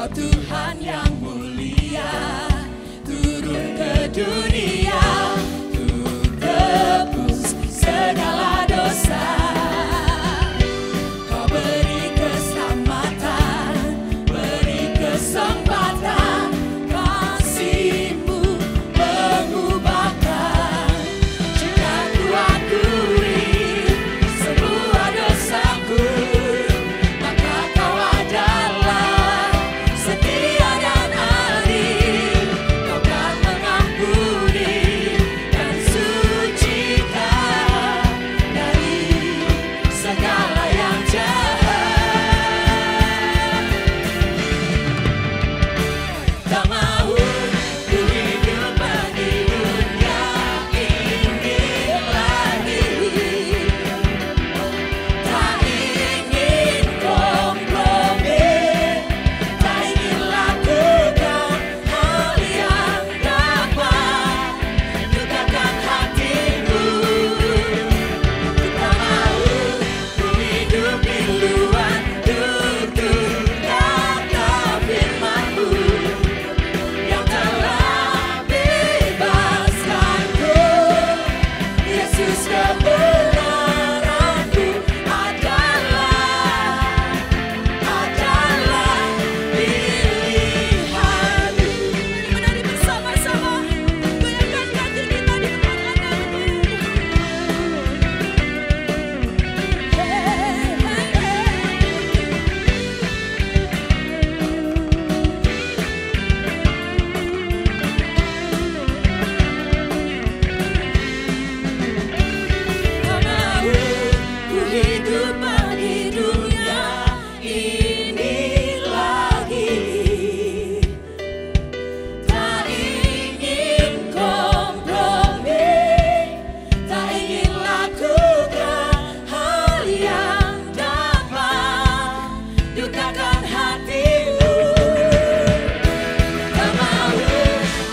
Oh Tuhan yang mulia, turun ke dunia untuk tebus segala dosa. Kau beri keselamatan, beri kesempatan, kasih-Mu mengubahkan. Jika ku akui semua dosaku, maka Kau adalah setia dan adil. Kau kan mengampuni dan sucikan dari segala yang jahat. Tak mau ku hidup di dunia ini lagi. Tak ingin kompromi, tak ingin lakukan hal yang dapat dukakan hatimu. Tak mau ku hidup di luar tutur kata firman-Mu yang telah bebaskanku. Yesus, kebenaranku adalah pilihan-Mu. Mari bersama-sama goyangkan hati kita di depan Allah-Mu. Tak mau ku hidup di dunia ini lagi. Tak ingin kompromi, tak ingin lakukan hal yang dapat dukakan hati-Mu. Tak mau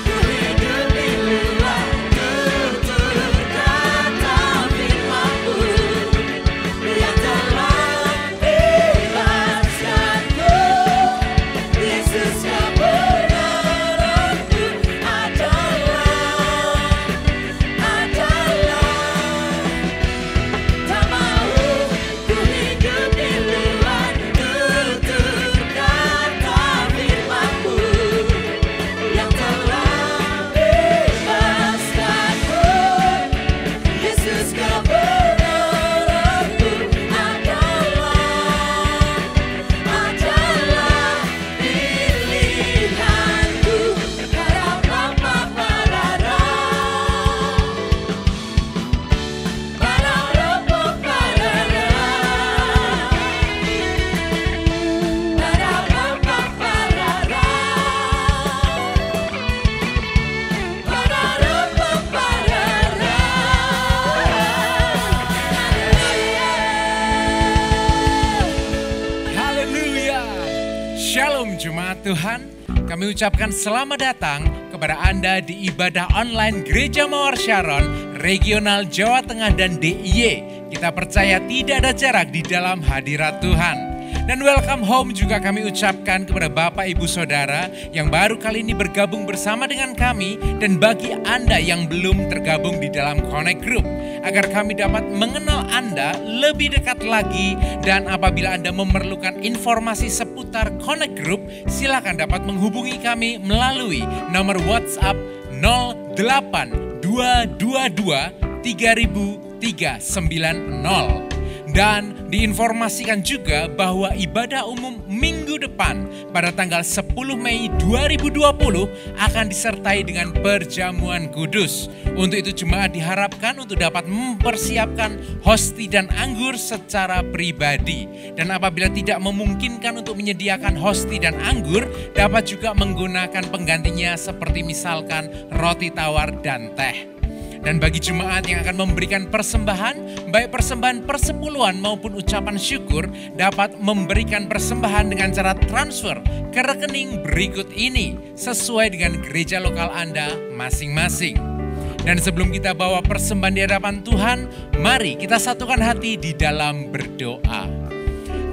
ku hidup di luar tutur kata firman-Mu yang telah bebaskanku. Yesus, kebenaran-Mu adalah. Tak mau ku hidup di luar tutur kata firman-Mu yang telah bebaskanku. Yesus, kebenaran-Mu adalah pilihanku. Para-pa-pa-para-ra. Para-ra-pa-pa-ra-ra. Para-pa-pa-para-ra. Para-ra-pa-pa-ra-ra. Haleluya. Shalom Jemaat Tuhan. Kami ucapkan selamat datang kepada Anda di ibadah online Gereja Mawar Sharon, Regional Jawa Tengah dan DIY. Kita percaya tidak ada jarak di dalam hadirat Tuhan. Dan welcome home juga kami ucapkan kepada Bapak Ibu Saudara yang baru kali ini bergabung bersama dengan kami. Dan bagi Anda yang belum tergabung di dalam Connect Group, agar kami dapat mengenal Anda lebih dekat lagi. Dan apabila Anda memerlukan informasi seputar Connect Group, silakan dapat menghubungi kami melalui nomor WhatsApp 08222 3390. Dan diinformasikan juga bahwa ibadah umum minggu depan pada tanggal 10 Mei 2020 akan disertai dengan perjamuan kudus. Untuk itu jemaat diharapkan untuk dapat mempersiapkan hosti dan anggur secara pribadi. Dan apabila tidak memungkinkan untuk menyediakan hosti dan anggur, dapat juga menggunakan penggantinya seperti misalkan roti tawar dan teh. Dan bagi jemaat yang akan memberikan persembahan, baik persembahan persepuluhan maupun ucapan syukur, dapat memberikan persembahan dengan cara transfer ke rekening berikut ini, sesuai dengan gereja lokal Anda masing-masing. Dan sebelum kita bawa persembahan di hadapan Tuhan, mari kita satukan hati di dalam berdoa.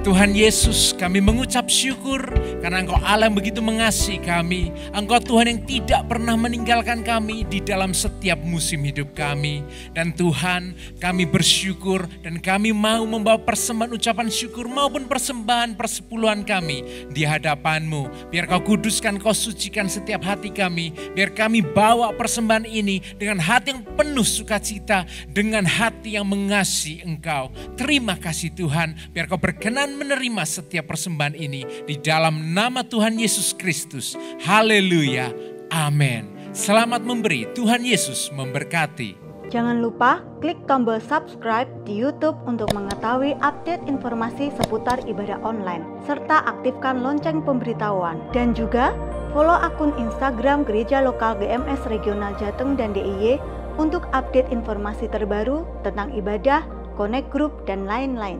Tuhan Yesus, kami mengucap syukur karena Engkau Allah yang begitu mengasihi kami. Engkau Tuhan yang tidak pernah meninggalkan kami di dalam setiap musim hidup kami. Dan Tuhan, kami bersyukur dan kami mau membawa persembahan ucapan syukur maupun persembahan persepuluhan kami di hadapan-Mu. Biar Kau kuduskan, Kau sucikan setiap hati kami. Biar kami bawa persembahan ini dengan hati yang penuh sukacita, dengan hati yang mengasihi Engkau. Terima kasih Tuhan, biar Kau berkenan menerima setiap persembahan ini di dalam nama Tuhan Yesus Kristus. Haleluya. Amin. Selamat memberi. Tuhan Yesus memberkati. Jangan lupa klik tombol subscribe di YouTube untuk mengetahui update informasi seputar ibadah online, serta aktifkan lonceng pemberitahuan. Dan juga follow akun Instagram Gereja Lokal GMS Regional Jateng dan DIY untuk update informasi terbaru tentang ibadah, connect group, dan lain-lain.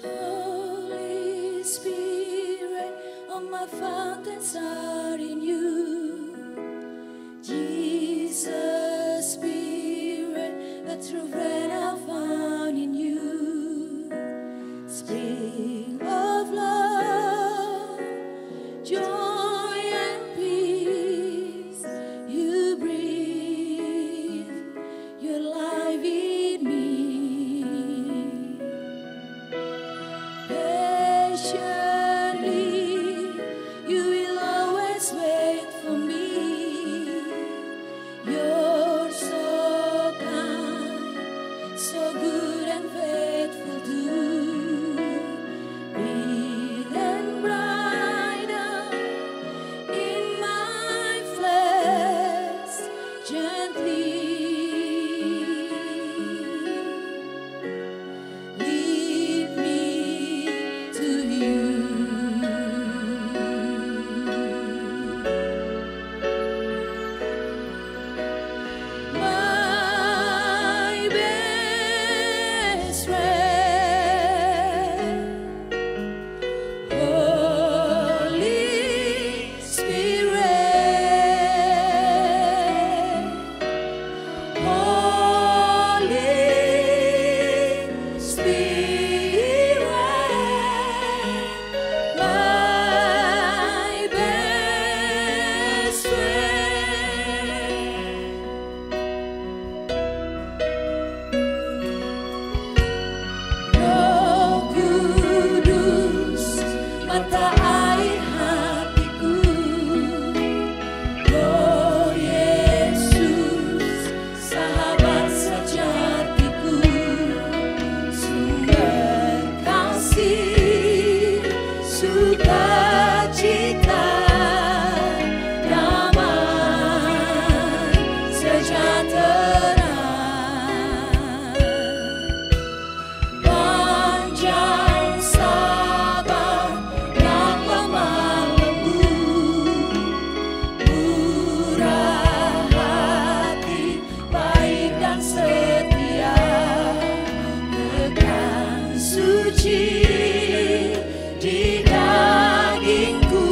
Holy Spirit, all my fountains are in you. Jesus, Spirit, a true friend I found in you. Spring of love, joy and peace, you breathe your life in me. Patiently, you will always wait for me. You're so kind, so good and faithful too. Real and brighter in my flesh, gently lead me to you. My best friend, Holy Spirit, Holy Spirit, my best friend. Roh Kudus, mata air hatiku. Roh Yesus, sahabat sejatiku. Sumber kasih, sukacita, damai, sejahtera. Panjang sabar yang lemah lembut, murah hati, baik dan setia, kekal suci di dagingku.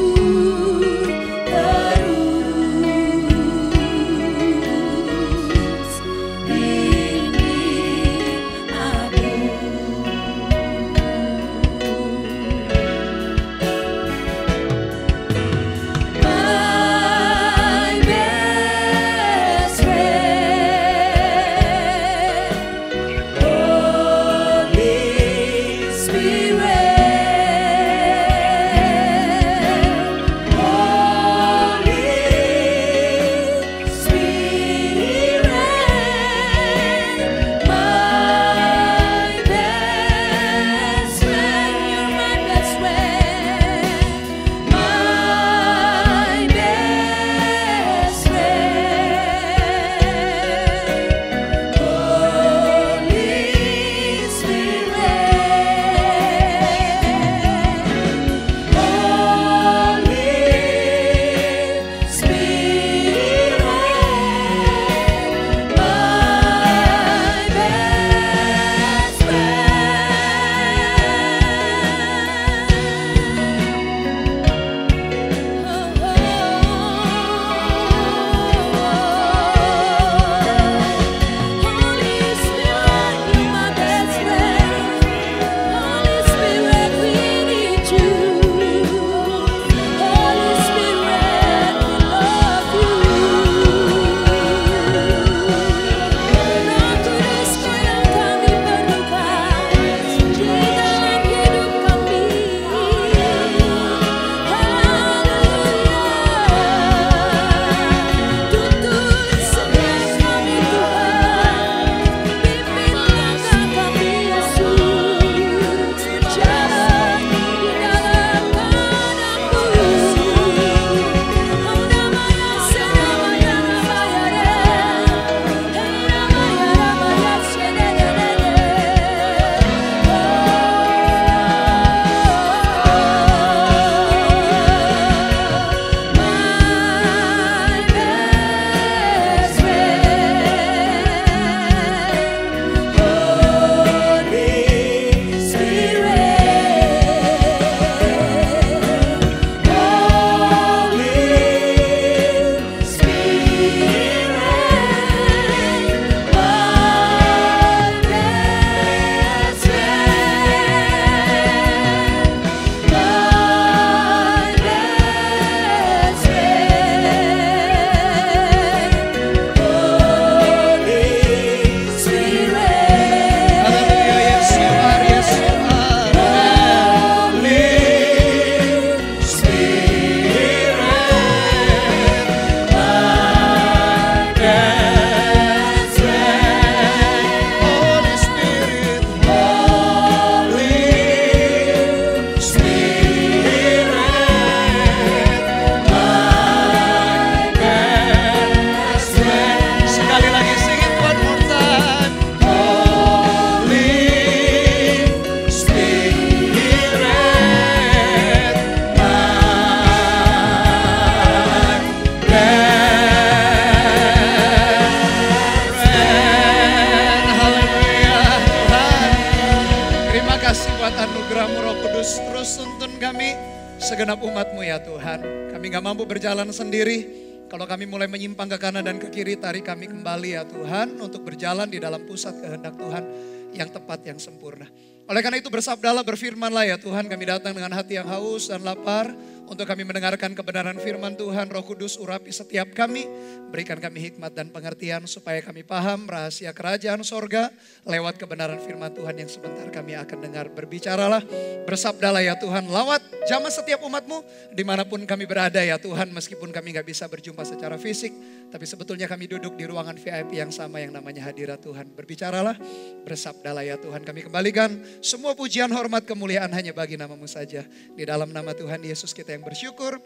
segenap umat-Mu ya Tuhan. Kami gak mampu berjalan sendiri. Kalau kami mulai menyimpang ke kanan dan ke kiri, tarik kami kembali ya Tuhan. Untuk berjalan di dalam pusat kehendak Tuhan yang tepat, yang sempurna. Oleh karena itu bersabdalah, berfirmanlah ya Tuhan. Kami datang dengan hati yang haus dan lapar. Untuk kami mendengarkan kebenaran firman Tuhan. Roh Kudus urapi setiap kami. Berikan kami hikmat dan pengertian supaya kami paham rahasia kerajaan sorga. Lewat kebenaran firman Tuhan yang sebentar kami akan dengar. Berbicaralah, bersabdalah ya Tuhan. Lawat jamah setiap umat-Mu dimanapun kami berada ya Tuhan. Meskipun kami gak bisa berjumpa secara fisik. Tapi sebetulnya kami duduk di ruangan VIP yang sama yang namanya hadirat Tuhan. Berbicaralah, bersabdalah ya Tuhan. Kami kembalikan semua pujian, hormat, kemuliaan hanya bagi nama-Mu saja. Di dalam nama Tuhan Yesus kita yang bersyukur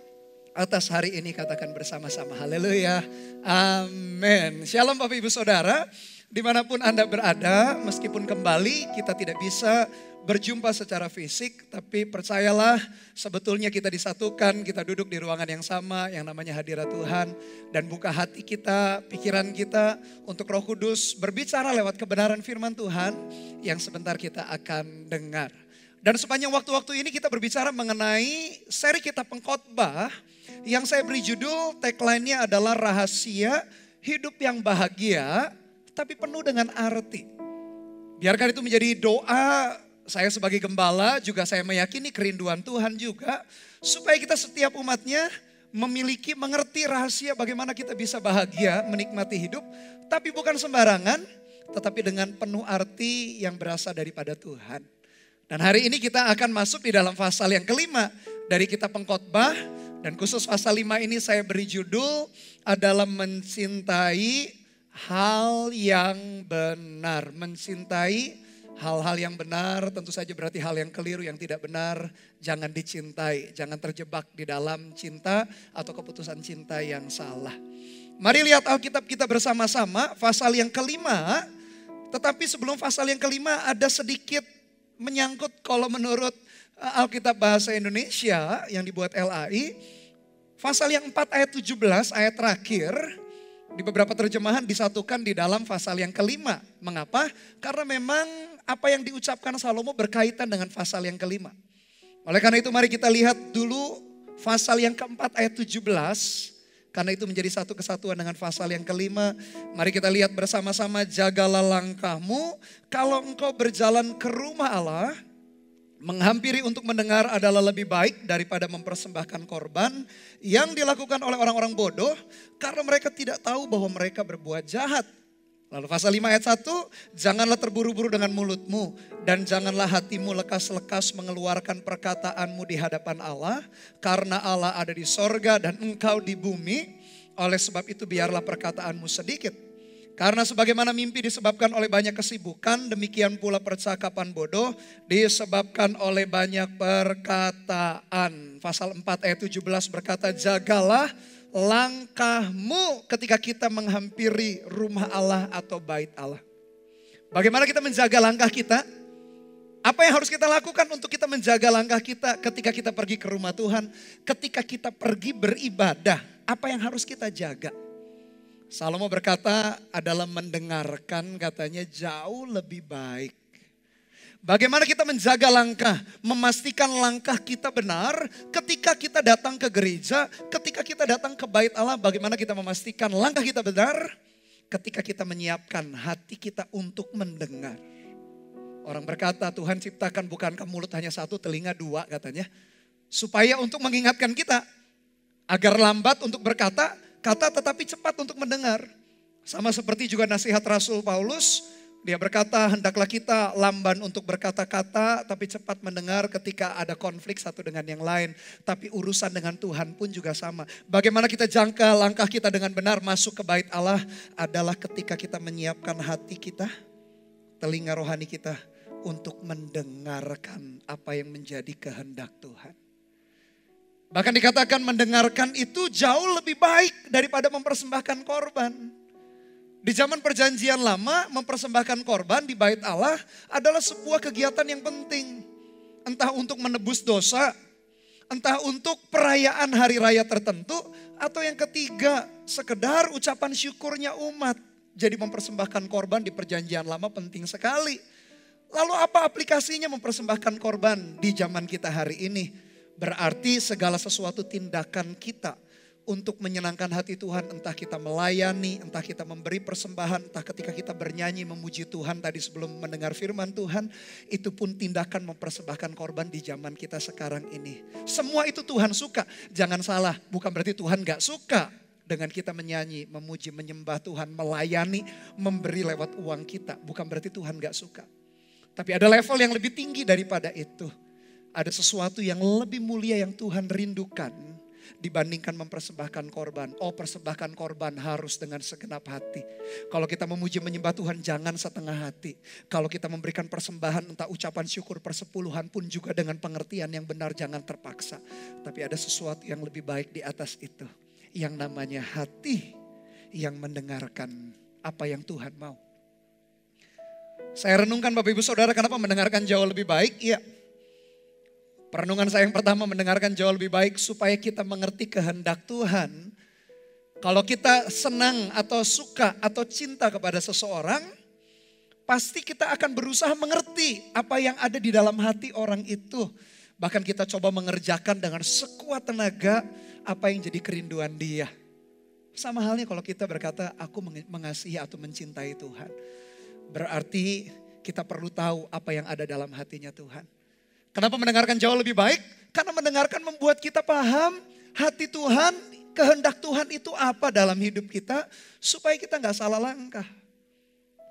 atas hari ini, katakan bersama-sama haleluya, amin. Shalom Bapak Ibu Saudara, dimanapun Anda berada, meskipun kembali kita tidak bisa berjumpa secara fisik, tapi percayalah sebetulnya kita disatukan, kita duduk di ruangan yang sama yang namanya hadirat Tuhan. Dan buka hati kita, pikiran kita untuk Roh Kudus berbicara lewat kebenaran firman Tuhan yang sebentar kita akan dengar. Dan sepanjang waktu-waktu ini kita berbicara mengenai seri kita pengkhotbah yang saya beri judul, tagline-nya adalah rahasia hidup yang bahagia tapi penuh dengan arti. Biarkan itu menjadi doa saya sebagai gembala, juga saya meyakini kerinduan Tuhan juga supaya kita setiap umatnya memiliki, mengerti rahasia bagaimana kita bisa bahagia menikmati hidup, tapi bukan sembarangan, tetapi dengan penuh arti yang berasal daripada Tuhan. Dan hari ini kita akan masuk di dalam pasal yang kelima dari kitab pengkhotbah. Dan khusus pasal 5 ini saya beri judul adalah mencintai hal yang benar. Mencintai hal-hal yang benar, tentu saja berarti hal yang keliru, yang tidak benar jangan dicintai. Jangan terjebak di dalam cinta atau keputusan cinta yang salah. Mari lihat Alkitab kita bersama-sama pasal yang kelima. Tetapi sebelum pasal yang kelima ada sedikit menyangkut kalau menurut Alkitab Bahasa Indonesia yang dibuat LAI. Pasal yang 4 ayat 17 ayat terakhir di beberapa terjemahan disatukan di dalam pasal yang kelima. Mengapa? Karena memang apa yang diucapkan Salomo berkaitan dengan pasal yang kelima. Oleh karena itu mari kita lihat dulu pasal yang keempat ayat 17. Karena itu menjadi satu kesatuan dengan pasal yang kelima. Mari kita lihat bersama-sama, jagalah langkahmu kalau engkau berjalan ke rumah Allah. Menghampiri untuk mendengar adalah lebih baik daripada mempersembahkan korban yang dilakukan oleh orang-orang bodoh karena mereka tidak tahu bahwa mereka berbuat jahat. Lalu pasal 5 ayat 1, janganlah terburu-buru dengan mulutmu dan janganlah hatimu lekas-lekas mengeluarkan perkataanmu di hadapan Allah. Karena Allah ada di sorga dan engkau di bumi, oleh sebab itu biarlah perkataanmu sedikit. Karena sebagaimana mimpi disebabkan oleh banyak kesibukan, demikian pula percakapan bodoh disebabkan oleh banyak perkataan. Pasal 4 ayat 17 berkata, jagalah langkahmu ketika kita menghampiri rumah Allah atau bait Allah. Bagaimana kita menjaga langkah kita? Apa yang harus kita lakukan untuk kita menjaga langkah kita ketika kita pergi ke rumah Tuhan? Ketika kita pergi beribadah, apa yang harus kita jaga? Salomo berkata adalah mendengarkan, katanya jauh lebih baik. Bagaimana kita menjaga langkah, memastikan langkah kita benar ketika kita datang ke gereja, ketika kita datang ke bait Allah, bagaimana kita memastikan langkah kita benar ketika kita menyiapkan hati kita untuk mendengar. Orang berkata Tuhan ciptakan bukankah mulut hanya satu, telinga dua katanya. Supaya untuk mengingatkan kita agar lambat untuk berkata, kata tetapi cepat untuk mendengar. Sama seperti juga nasihat Rasul Paulus. Dia berkata hendaklah kita lamban untuk berkata-kata tapi cepat mendengar ketika ada konflik satu dengan yang lain. Tapi urusan dengan Tuhan pun juga sama. Bagaimana kita jangka langkah kita dengan benar masuk ke bait Allah adalah ketika kita menyiapkan hati kita, telinga rohani kita untuk mendengarkan apa yang menjadi kehendak Tuhan. Bahkan dikatakan mendengarkan itu jauh lebih baik daripada mempersembahkan korban. Di zaman perjanjian lama mempersembahkan korban di bait Allah adalah sebuah kegiatan yang penting. Entah untuk menebus dosa, entah untuk perayaan hari raya tertentu, atau yang ketiga sekedar ucapan syukurnya umat. Jadi mempersembahkan korban di perjanjian lama penting sekali. Lalu apa aplikasinya mempersembahkan korban di zaman kita hari ini? Berarti segala sesuatu tindakan kita untuk menyenangkan hati Tuhan, entah kita melayani, entah kita memberi persembahan, entah ketika kita bernyanyi memuji Tuhan tadi sebelum mendengar firman Tuhan, itu pun tindakan mempersembahkan korban di zaman kita sekarang ini. Semua itu Tuhan suka, jangan salah, bukan berarti Tuhan gak suka dengan kita menyanyi, memuji, menyembah Tuhan, melayani, memberi lewat uang kita. Bukan berarti Tuhan gak suka. Tapi ada level yang lebih tinggi daripada itu. Ada sesuatu yang lebih mulia yang Tuhan rindukan dibandingkan mempersembahkan korban. Oh, persembahkan korban harus dengan segenap hati. Kalau kita memuji menyembah Tuhan jangan setengah hati. Kalau kita memberikan persembahan entah ucapan syukur persepuluhan pun juga dengan pengertian yang benar, jangan terpaksa. Tapi ada sesuatu yang lebih baik di atas itu. Yang namanya hati yang mendengarkan apa yang Tuhan mau. Saya renungkan Bapak Ibu Saudara, kenapa mendengarkan jauh lebih baik? Iya. Perenungan saya yang pertama, mendengarkan jauh lebih baik supaya kita mengerti kehendak Tuhan. Kalau kita senang atau suka atau cinta kepada seseorang, pasti kita akan berusaha mengerti apa yang ada di dalam hati orang itu. Bahkan kita coba mengerjakan dengan sekuat tenaga apa yang jadi kerinduan dia. Sama halnya kalau kita berkata, aku mengasihi atau mencintai Tuhan. Berarti kita perlu tahu apa yang ada dalam hatinya Tuhan. Kenapa mendengarkan jauh lebih baik? Karena mendengarkan membuat kita paham hati Tuhan, kehendak Tuhan itu apa dalam hidup kita. Supaya kita gak salah langkah.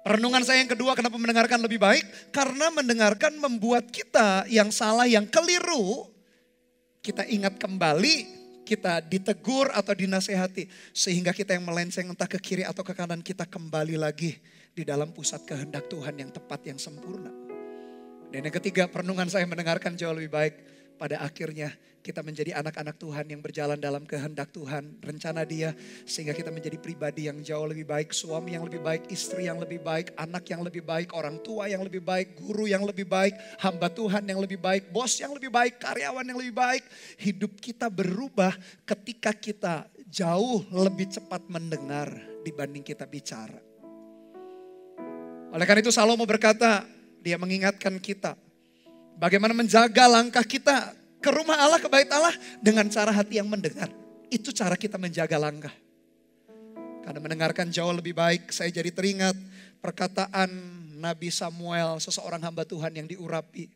Perenungan saya yang kedua, kenapa mendengarkan lebih baik? Karena mendengarkan membuat kita yang salah, yang keliru, kita ingat kembali, kita ditegur atau dinasehati. Sehingga kita yang melenceng entah ke kiri atau ke kanan, kita kembali lagi di dalam pusat kehendak Tuhan yang tepat, yang sempurna. Dan yang ketiga, perenungan saya mendengarkan jauh lebih baik. Pada akhirnya kita menjadi anak-anak Tuhan yang berjalan dalam kehendak Tuhan, rencana Dia. Sehingga kita menjadi pribadi yang jauh lebih baik, suami yang lebih baik, istri yang lebih baik, anak yang lebih baik, orang tua yang lebih baik, guru yang lebih baik, hamba Tuhan yang lebih baik, bos yang lebih baik, karyawan yang lebih baik. Hidup kita berubah ketika kita jauh lebih cepat mendengar dibanding kita bicara. Oleh karena itu Salomo berkata, dia mengingatkan kita bagaimana menjaga langkah kita ke rumah Allah, ke bait Allah dengan cara hati yang mendengar. Itu cara kita menjaga langkah. Karena mendengarkan jauh lebih baik, saya jadi teringat perkataan Nabi Samuel, seseorang hamba Tuhan yang diurapi.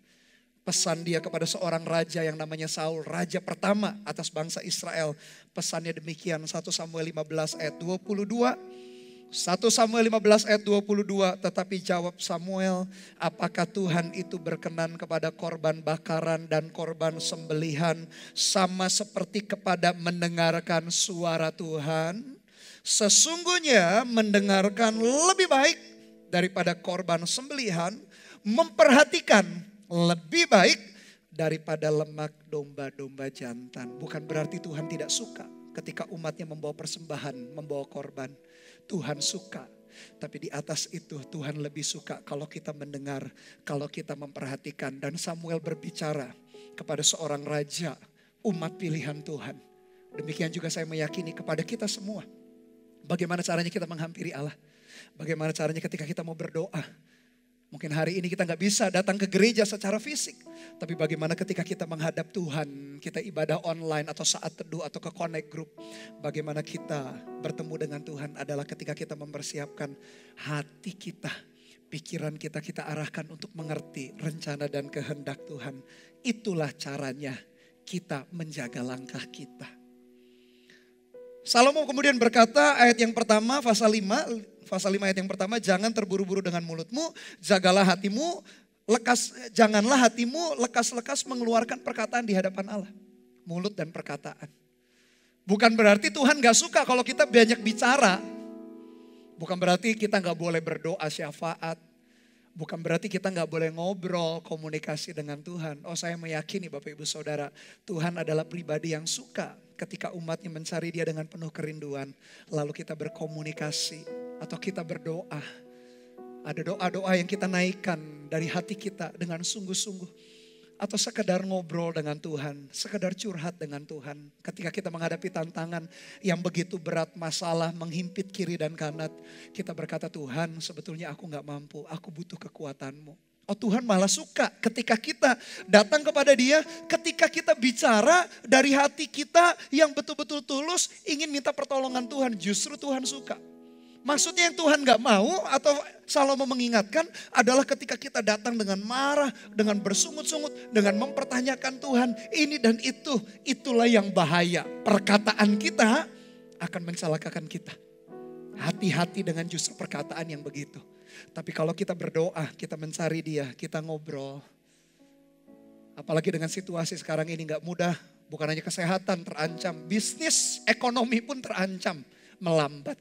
Pesan dia kepada seorang raja yang namanya Saul, raja pertama atas bangsa Israel. Pesannya demikian, 1 Samuel 15 ayat 22. 1 Samuel 15 ayat 22, tetapi jawab Samuel, apakah Tuhan itu berkenan kepada korban bakaran dan korban sembelihan sama seperti kepada mendengarkan suara Tuhan? Sesungguhnya mendengarkan lebih baik daripada korban sembelihan, memperhatikan lebih baik daripada lemak domba-domba jantan. Bukan berarti Tuhan tidak suka ketika umatnya membawa persembahan, membawa korban. Tuhan suka. Tapi di atas itu Tuhan lebih suka kalau kita mendengar, kalau kita memperhatikan. Dan Samuel berbicara kepada seorang raja, umat pilihan Tuhan. Demikian juga saya meyakini kepada kita semua. Bagaimana caranya kita menghampiri Allah? Bagaimana caranya ketika kita mau berdoa? Mungkin hari ini kita gak bisa datang ke gereja secara fisik. Tapi bagaimana ketika kita menghadap Tuhan, kita ibadah online atau saat teduh atau ke connect group. Bagaimana kita bertemu dengan Tuhan adalah ketika kita mempersiapkan hati kita. Pikiran kita, kita arahkan untuk mengerti rencana dan kehendak Tuhan. Itulah caranya kita menjaga langkah kita. Salomo kemudian berkata ayat yang pertama, pasal 5 ayat yang pertama, jangan terburu-buru dengan mulutmu, jagalah hatimu, janganlah hatimu lekas-lekas mengeluarkan perkataan di hadapan Allah. Mulut dan perkataan. Bukan berarti Tuhan gak suka kalau kita banyak bicara. Bukan berarti kita gak boleh berdoa syafaat. Bukan berarti kita gak boleh ngobrol, komunikasi dengan Tuhan. Oh, saya meyakini Bapak Ibu Saudara, Tuhan adalah pribadi yang suka ketika umatnya mencari Dia dengan penuh kerinduan. Lalu kita berkomunikasi atau kita berdoa. Ada doa-doa yang kita naikkan dari hati kita dengan sungguh-sungguh. Atau sekedar ngobrol dengan Tuhan, sekedar curhat dengan Tuhan. Ketika kita menghadapi tantangan yang begitu berat, masalah menghimpit kiri dan kanan. Kita berkata, Tuhan sebetulnya aku gak mampu, aku butuh kekuatan-Mu. Oh Tuhan malah suka ketika kita datang kepada Dia, ketika kita bicara dari hati kita yang betul-betul tulus ingin minta pertolongan Tuhan, justru Tuhan suka. Maksudnya yang Tuhan gak mau atau Salomo mengingatkan adalah ketika kita datang dengan marah, dengan bersungut-sungut, dengan mempertanyakan Tuhan ini dan itu, itulah yang bahaya. Perkataan kita akan mencelakakan kita. Hati-hati dengan justru perkataan yang begitu. Tapi kalau kita berdoa, kita mencari Dia, kita ngobrol. Apalagi dengan situasi sekarang ini gak mudah. Bukan hanya kesehatan terancam, bisnis, ekonomi pun terancam, melambat.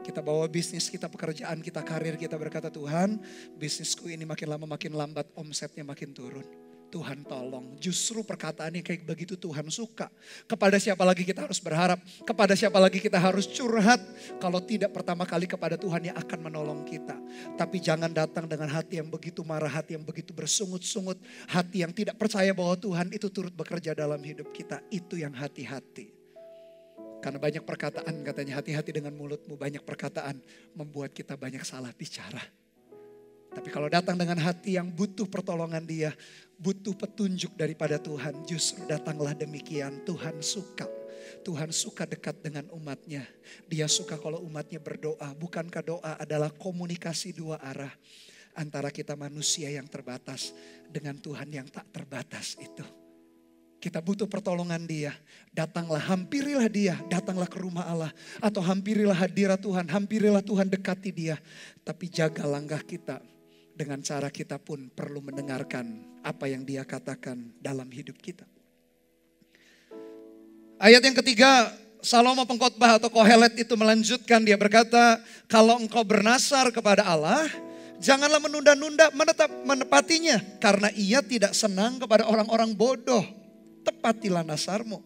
Kita bawa bisnis kita, pekerjaan kita, karir kita berkata, Tuhan bisnisku ini makin lama makin lambat, omsetnya makin turun. Tuhan tolong, justru perkataan yang kayak begitu Tuhan suka. Kepada siapa lagi kita harus berharap, kepada siapa lagi kita harus curhat. Kalau tidak pertama kali kepada Tuhan yang akan menolong kita. Tapi jangan datang dengan hati yang begitu marah, hati yang begitu bersungut-sungut. Hati yang tidak percaya bahwa Tuhan itu turut bekerja dalam hidup kita. Itu yang hati-hati. Karena banyak perkataan katanya, hati-hati dengan mulutmu, banyak perkataan membuat kita banyak salah bicara. Tapi kalau datang dengan hati yang butuh pertolongan Dia, butuh petunjuk daripada Tuhan, justru datanglah demikian. Tuhan suka. Tuhan suka dekat dengan umatnya. Dia suka kalau umatnya berdoa. Bukankah doa adalah komunikasi dua arah antara kita manusia yang terbatas dengan Tuhan yang tak terbatas itu. Kita butuh pertolongan Dia. Datanglah, hampirilah Dia. Datanglah ke rumah Allah. Atau hampirilah hadirat Tuhan. Hampirilah Tuhan, dekati Dia. Tapi jaga langkah kita. Dengan cara kita pun perlu mendengarkan apa yang Dia katakan dalam hidup kita. Ayat yang ketiga, Salomo pengkhotbah atau Kohelet itu melanjutkan. Dia berkata, kalau engkau bernasar kepada Allah, janganlah menunda-nunda menepatinya. Karena Ia tidak senang kepada orang-orang bodoh. Tepatilah nasarmu.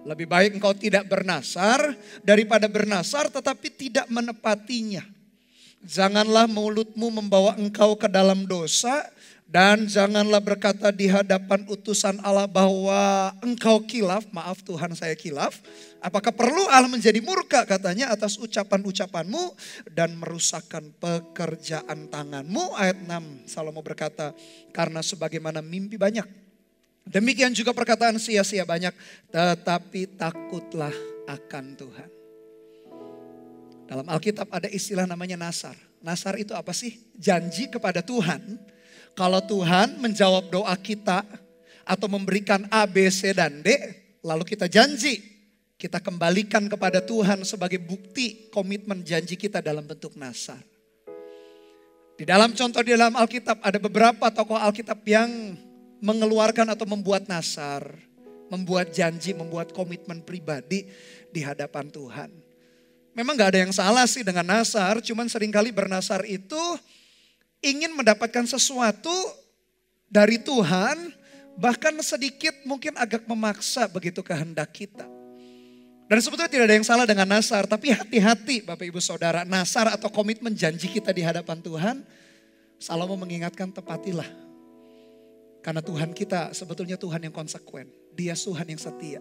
Lebih baik engkau tidak bernasar daripada bernasar tetapi tidak menepatinya. Janganlah mulutmu membawa engkau ke dalam dosa. Dan janganlah berkata di hadapan utusan Allah bahwa engkau kilaf. Maaf Tuhan, saya kilaf. Apakah perlu Allah menjadi murka katanya atas ucapan-ucapanmu dan merusakkan pekerjaan tanganmu. Ayat 6 Salomo berkata, karena sebagaimana mimpi banyak, demikian juga perkataan sia-sia banyak. Tetapi takutlah akan Tuhan. Dalam Alkitab ada istilah namanya nasar. Nasar itu apa sih? Janji kepada Tuhan. Kalau Tuhan menjawab doa kita atau memberikan A, B, C, dan D. Lalu kita janji. Kita kembalikan kepada Tuhan sebagai bukti komitmen janji kita dalam bentuk nasar. Di dalam contoh di dalam Alkitab ada beberapa tokoh Alkitab yang mengeluarkan atau membuat nasar. Membuat janji, membuat komitmen pribadi di hadapan Tuhan. Memang gak ada yang salah sih dengan nasar, cuman seringkali bernasar itu ingin mendapatkan sesuatu dari Tuhan, bahkan sedikit mungkin agak memaksa begitu kehendak kita. Dan sebetulnya tidak ada yang salah dengan nasar, tapi hati-hati Bapak Ibu Saudara, nasar atau komitmen janji kita di hadapan Tuhan, Salomo mengingatkan tepatilah. Karena Tuhan kita sebetulnya Tuhan yang konsekuen, Dia Tuhan yang setia.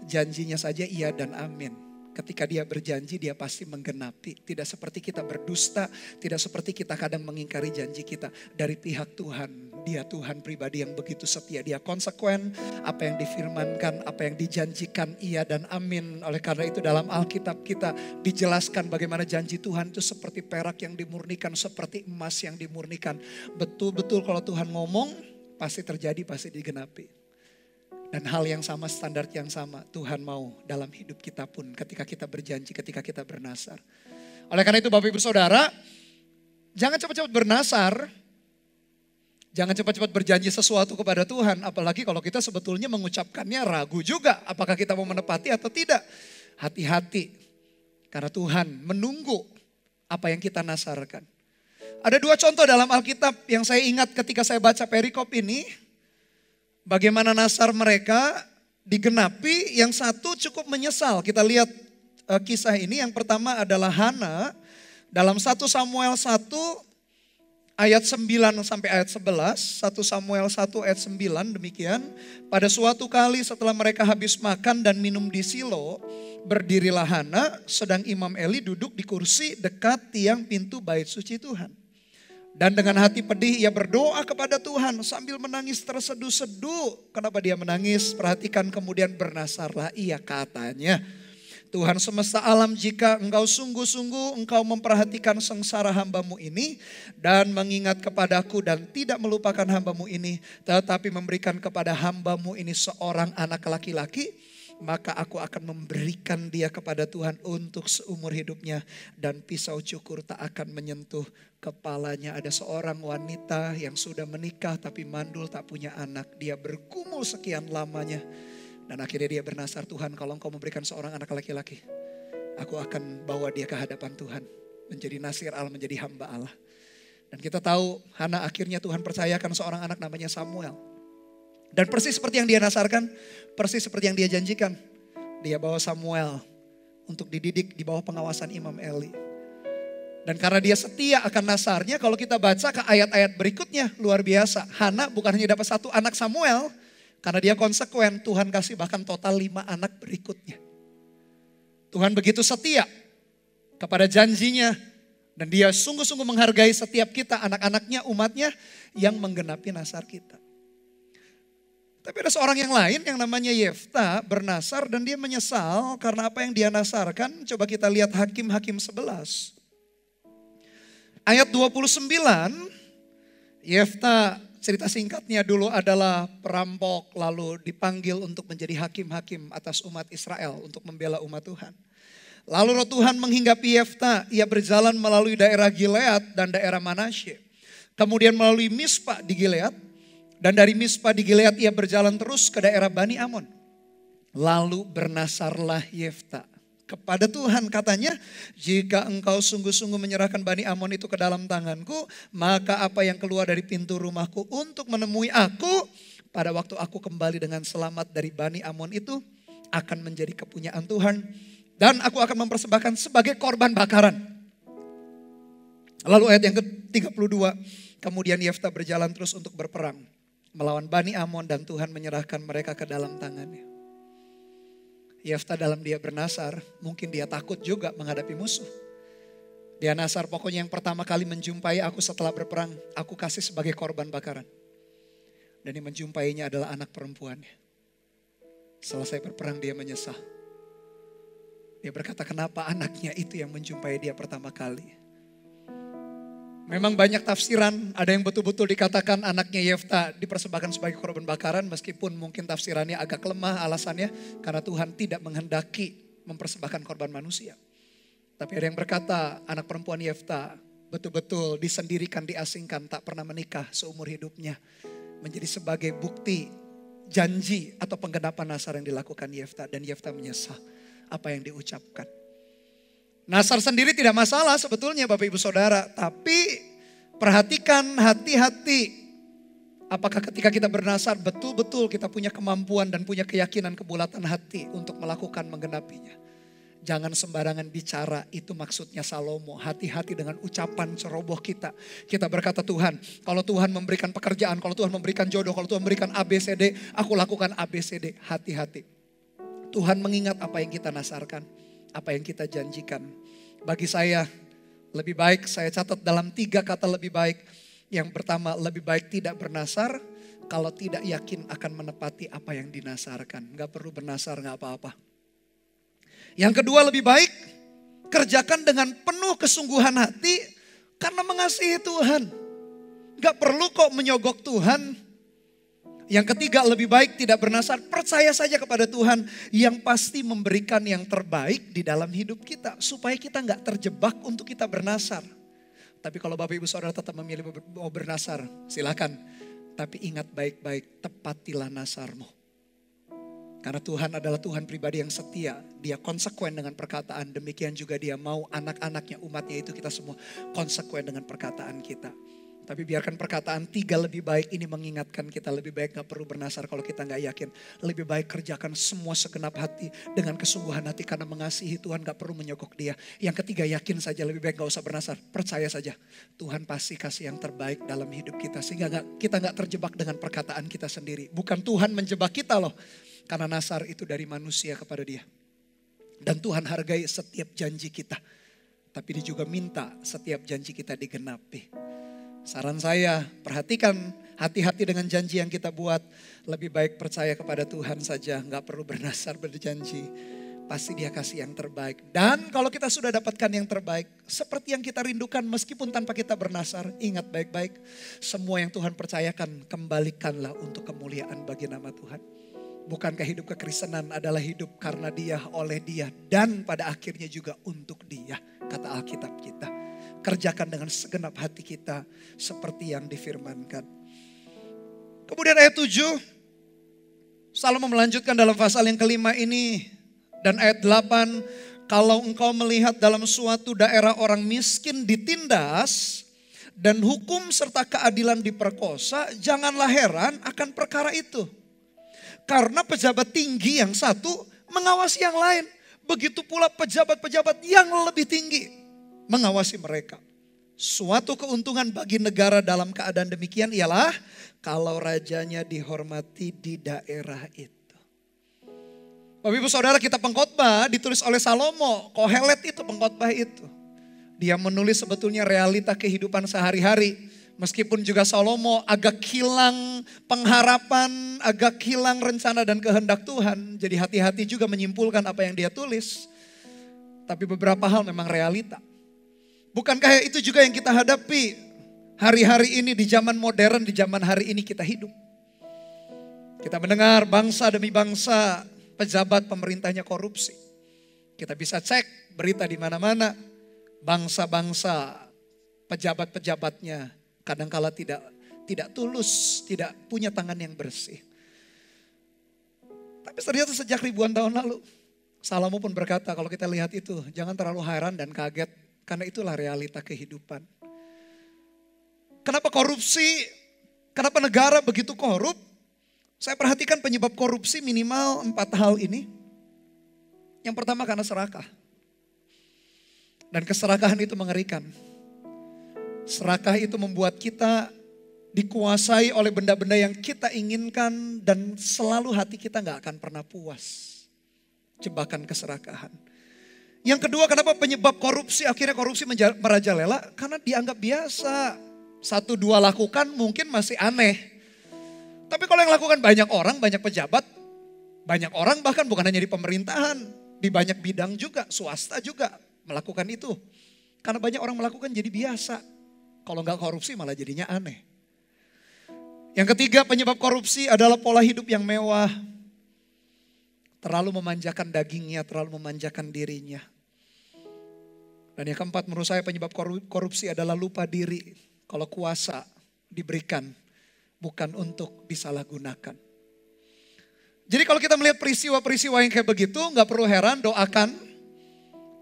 Janjinya saja iya dan amin. Ketika Dia berjanji, Dia pasti menggenapi. Tidak seperti kita berdusta, tidak seperti kita kadang mengingkari janji kita. Dari pihak Tuhan, Dia Tuhan pribadi yang begitu setia. Dia konsekuen, apa yang difirmankan, apa yang dijanjikan, iya dan amin. Oleh karena itu dalam Alkitab kita dijelaskan bagaimana janji Tuhan itu seperti perak yang dimurnikan, seperti emas yang dimurnikan. Betul-betul kalau Tuhan ngomong, pasti terjadi, pasti digenapi. Dan hal yang sama, standar yang sama Tuhan mau dalam hidup kita pun ketika kita berjanji, ketika kita bernasar. Oleh karena itu Bapak Ibu Saudara, jangan cepat-cepat bernasar. Jangan cepat-cepat berjanji sesuatu kepada Tuhan. Apalagi kalau kita sebetulnya mengucapkannya ragu juga. Apakah kita mau menepati atau tidak. Hati-hati. Karena Tuhan menunggu apa yang kita nasarkan. Ada dua contoh dalam Alkitab yang saya ingat ketika saya baca perikop ini. Bagaimana nasar mereka digenapi, yang satu cukup menyesal. Kita lihat kisah ini, yang pertama adalah Hana. Dalam 1 Samuel 1 ayat 9 sampai ayat 11. 1 Samuel 1 ayat 9 demikian. Pada suatu kali setelah mereka habis makan dan minum di Silo, berdirilah Hana sedang Imam Eli duduk di kursi dekat tiang pintu bait suci Tuhan. Dan dengan hati pedih ia berdoa kepada Tuhan sambil menangis terseduh-seduh. Kenapa dia menangis? Perhatikan, kemudian bernasarlah ia, katanya, Tuhan semesta alam, jika engkau sungguh-sungguh engkau memperhatikan sengsara hambamu ini dan mengingat kepadaku dan tidak melupakan hambamu ini, tetapi memberikan kepada hambamu ini seorang anak laki-laki, maka aku akan memberikan dia kepada Tuhan untuk seumur hidupnya dan pisau cukur tak akan menyentuh kepalanya. Ada seorang wanita yang sudah menikah tapi mandul, tak punya anak. Dia bergumul sekian lamanya dan akhirnya dia bernasar, Tuhan kalau engkau memberikan seorang anak laki-laki, aku akan bawa dia ke hadapan Tuhan. Menjadi nasir Allah, menjadi hamba Allah. Dan kita tahu Hana akhirnya Tuhan percayakan seorang anak namanya Samuel. Dan persis seperti yang dia nasarkan, persis seperti yang dia janjikan. Dia bawa Samuel untuk dididik di bawah pengawasan Imam Eli. Dan karena dia setia akan nasarnya, kalau kita baca ke ayat-ayat berikutnya, luar biasa. Hana bukan hanya dapat satu anak Samuel, karena dia konsekuen, Tuhan kasih bahkan total 5 anak berikutnya. Tuhan begitu setia kepada janjinya. Dan dia sungguh-sungguh menghargai setiap kita, anak-anaknya, umatnya yang menggenapi nasar kita. Tapi ada seorang yang lain yang namanya Yefta bernasar dan dia menyesal karena apa yang dia nasarkan. Coba kita lihat Hakim-Hakim 11. Ayat 29, Yefta cerita singkatnya dulu adalah perampok lalu dipanggil untuk menjadi hakim-hakim atas umat Israel untuk membela umat Tuhan. Lalu roh Tuhan menghinggapi Yefta, ia berjalan melalui daerah Gilead dan daerah Manasye. Kemudian melalui Mispa di Gilead. Dan dari Mispa di Gilead ia berjalan terus ke daerah Bani Amon. Lalu bernasarlah Yefta kepada Tuhan, katanya, jika engkau sungguh-sungguh menyerahkan Bani Amon itu ke dalam tanganku, maka apa yang keluar dari pintu rumahku untuk menemui aku pada waktu aku kembali dengan selamat dari Bani Amon itu akan menjadi kepunyaan Tuhan. Dan aku akan mempersembahkan sebagai korban bakaran. Lalu ayat yang ke-32, kemudian Yefta berjalan terus untuk berperang melawan Bani Amon dan Tuhan menyerahkan mereka ke dalam tangannya. Yefta dalam dia bernasar, mungkin dia takut juga menghadapi musuh. Dia nasar, pokoknya yang pertama kali menjumpai aku setelah berperang, aku kasih sebagai korban bakaran. Dan yang menjumpainya adalah anak perempuannya. Selesai berperang dia menyesal. Dia berkata, kenapa anaknya itu yang menjumpai dia pertama kali? Memang banyak tafsiran, ada yang betul-betul dikatakan anaknya Yefta dipersembahkan sebagai korban bakaran, meskipun mungkin tafsirannya agak lemah alasannya karena Tuhan tidak menghendaki mempersembahkan korban manusia. Tapi ada yang berkata anak perempuan Yefta betul-betul disendirikan, diasingkan, tak pernah menikah seumur hidupnya. Menjadi sebagai bukti janji atau penggenapan nasar yang dilakukan Yefta, dan Yefta menyesal apa yang diucapkan. Nasar sendiri tidak masalah sebetulnya Bapak Ibu Saudara. Tapi perhatikan hati-hati. Apakah ketika kita bernasar betul-betul kita punya kemampuan dan punya keyakinan kebulatan hati untuk melakukan menggenapinya. Jangan sembarangan bicara, itu maksudnya Salomo. Hati-hati dengan ucapan ceroboh kita. Kita berkata, Tuhan, kalau Tuhan memberikan pekerjaan, kalau Tuhan memberikan jodoh, kalau Tuhan memberikan ABCD, aku lakukan ABCD. Hati-hati. Tuhan mengingat apa yang kita nasarkan, apa yang kita janjikan. Bagi saya, lebih baik saya catat dalam 3 kata lebih baik. Yang pertama, lebih baik tidak bernasar kalau tidak yakin akan menepati apa yang dinasarkan. Gak perlu bernasar, gak apa-apa. Yang kedua, lebih baik kerjakan dengan penuh kesungguhan hati karena mengasihi Tuhan. Gak perlu kok menyogok Tuhan. Yang ketiga, lebih baik tidak bernasar, percaya saja kepada Tuhan yang pasti memberikan yang terbaik di dalam hidup kita. Supaya kita gak terjebak untuk kita bernasar. Tapi kalau Bapak Ibu Saudara tetap memilih mau bernasar, silakan. Tapi ingat baik-baik, tepatilah nasarmu. Karena Tuhan adalah Tuhan pribadi yang setia. Dia konsekuen dengan perkataan. Demikian juga dia mau anak-anaknya, umatnya itu kita semua konsekuen dengan perkataan kita. Tapi biarkan perkataan 3 lebih baik ini mengingatkan kita. Lebih baik gak perlu bernasar kalau kita gak yakin. Lebih baik kerjakan semua segenap hati dengan kesungguhan hati. Karena mengasihi Tuhan gak perlu menyogok dia. Yang ketiga, yakin saja, lebih baik gak usah bernasar. Percaya saja Tuhan pasti kasih yang terbaik dalam hidup kita. Sehingga kita gak terjebak dengan perkataan kita sendiri. Bukan Tuhan menjebak kita loh. Karena nasar itu dari manusia kepada dia. Dan Tuhan hargai setiap janji kita. Tapi dia juga minta setiap janji kita digenapi. Saran saya, perhatikan, hati-hati dengan janji yang kita buat. Lebih baik percaya kepada Tuhan saja, gak perlu berdasar berjanji. Pasti Dia kasih yang terbaik. Dan kalau kita sudah dapatkan yang terbaik, seperti yang kita rindukan meskipun tanpa kita bernasar, ingat baik-baik, semua yang Tuhan percayakan, kembalikanlah untuk kemuliaan bagi nama Tuhan. Bukankah hidup kekristenan adalah hidup karena Dia, oleh Dia, dan pada akhirnya juga untuk Dia, kata Alkitab kita. Kerjakan dengan segenap hati kita seperti yang difirmankan. Kemudian ayat 7, Salomo melanjutkan dalam pasal yang kelima ini. Dan ayat 8, kalau engkau melihat dalam suatu daerah orang miskin ditindas dan hukum serta keadilan diperkosa, janganlah heran akan perkara itu. Karena pejabat tinggi yang satu mengawasi yang lain. Begitu pula pejabat-pejabat yang lebih tinggi mengawasi mereka. Suatu keuntungan bagi negara dalam keadaan demikian ialah kalau rajanya dihormati di daerah itu. Bapak Ibu Saudara, kitab pengkhotbah ditulis oleh Salomo. Kohelet itu pengkhotbah itu. Dia menulis sebetulnya realita kehidupan sehari-hari. Meskipun juga Salomo agak hilang pengharapan, agak hilang rencana dan kehendak Tuhan. Jadi hati-hati juga menyimpulkan apa yang dia tulis. Tapi beberapa hal memang realita. Bukankah itu juga yang kita hadapi hari-hari ini di zaman modern, di zaman hari ini kita hidup. Kita mendengar bangsa demi bangsa, pejabat pemerintahnya korupsi. Kita bisa cek berita di mana-mana, bangsa-bangsa, pejabat-pejabatnya kadangkala tidak tulus, tidak punya tangan yang bersih. Tapi ternyata sejak ribuan tahun lalu, Salomo pun berkata kalau kita lihat itu jangan terlalu heran dan kaget. Karena itulah realita kehidupan. Kenapa korupsi? Kenapa negara begitu korup? Saya perhatikan penyebab korupsi minimal 4 hal ini. Yang pertama karena serakah. Dan keserakahan itu mengerikan. Serakah itu membuat kita dikuasai oleh benda-benda yang kita inginkan dan selalu hati kita gak akan pernah puas. Jebakan keserakahan. Yang kedua, kenapa penyebab korupsi, akhirnya korupsi merajalela? Karena dianggap biasa. 1-2 lakukan mungkin masih aneh. Tapi kalau yang lakukan banyak orang, banyak pejabat, banyak orang bahkan bukan hanya di pemerintahan, di banyak bidang juga, swasta juga melakukan itu. Karena banyak orang melakukan jadi biasa. Kalau nggak korupsi malah jadinya aneh. Yang ketiga, penyebab korupsi adalah pola hidup yang mewah. Terlalu memanjakan dagingnya, terlalu memanjakan dirinya. Dan yang keempat menurut saya penyebab korupsi adalah lupa diri. Kalau kuasa diberikan bukan untuk disalahgunakan. Jadi kalau kita melihat peristiwa-peristiwa yang kayak begitu gak perlu heran, doakan.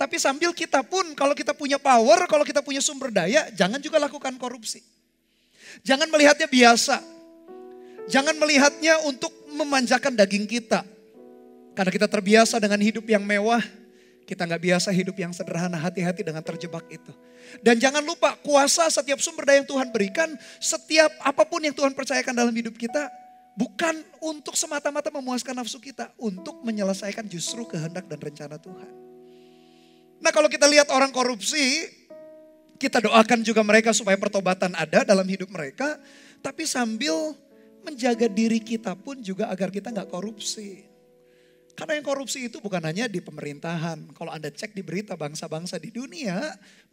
Tapi sambil kita pun kalau kita punya power, kalau kita punya sumber daya, jangan juga lakukan korupsi. Jangan melihatnya biasa. Jangan melihatnya untuk memanjakan daging kita. Karena kita terbiasa dengan hidup yang mewah. Kita gak biasa hidup yang sederhana, hati-hati dengan terjebak itu. Dan jangan lupa kuasa setiap sumber daya yang Tuhan berikan, setiap apapun yang Tuhan percayakan dalam hidup kita, bukan untuk semata-mata memuaskan nafsu kita, untuk menyelesaikan justru kehendak dan rencana Tuhan. Nah kalau kita lihat orang korupsi, kita doakan juga mereka supaya pertobatan ada dalam hidup mereka, tapi sambil menjaga diri kita pun juga agar kita gak korupsi. Karena yang korupsi itu bukan hanya di pemerintahan. Kalau Anda cek di berita bangsa-bangsa di dunia,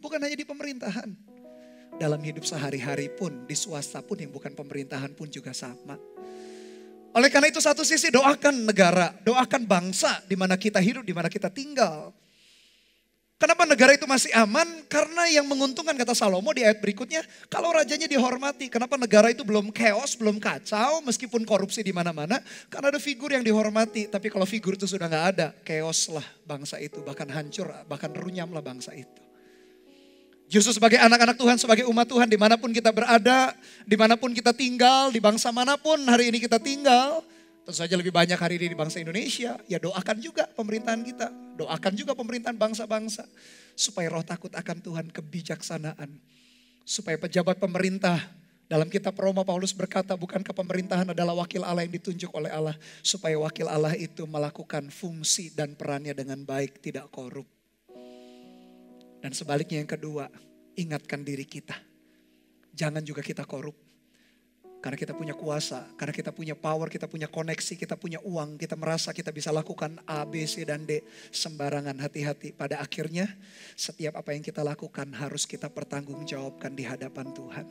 bukan hanya di pemerintahan. Dalam hidup sehari-hari pun, di swasta pun yang bukan pemerintahan pun juga sama. Oleh karena itu satu sisi doakan negara, doakan bangsa di mana kita hidup, di mana kita tinggal. Kenapa negara itu masih aman? Karena yang menguntungkan kata Salomo di ayat berikutnya, kalau rajanya dihormati. Kenapa negara itu belum chaos, belum kacau meskipun korupsi di mana-mana? Karena ada figur yang dihormati. Tapi kalau figur itu sudah gak ada, chaos lah bangsa itu. Bahkan hancur, bahkan runyam lah bangsa itu. Justru sebagai anak-anak Tuhan, sebagai umat Tuhan dimanapun kita berada, dimanapun kita tinggal, di bangsa manapun hari ini kita tinggal. Tentu saja lebih banyak hari ini di bangsa Indonesia, ya doakan juga pemerintahan kita. Doakan juga pemerintahan bangsa-bangsa. Supaya roh takut akan Tuhan, kebijaksanaan. Supaya pejabat pemerintah, dalam kitab Roma Paulus berkata bukankah pemerintahan adalah wakil Allah yang ditunjuk oleh Allah. Supaya wakil Allah itu melakukan fungsi dan perannya dengan baik, tidak korup. Dan sebaliknya yang kedua, ingatkan diri kita. jangan juga kita korup. Karena kita punya kuasa, karena kita punya power, kita punya koneksi, kita punya uang, kita merasa kita bisa lakukan A, B, C, dan D sembarangan. Hati-hati, pada akhirnya setiap apa yang kita lakukan harus kita pertanggungjawabkan di hadapan Tuhan.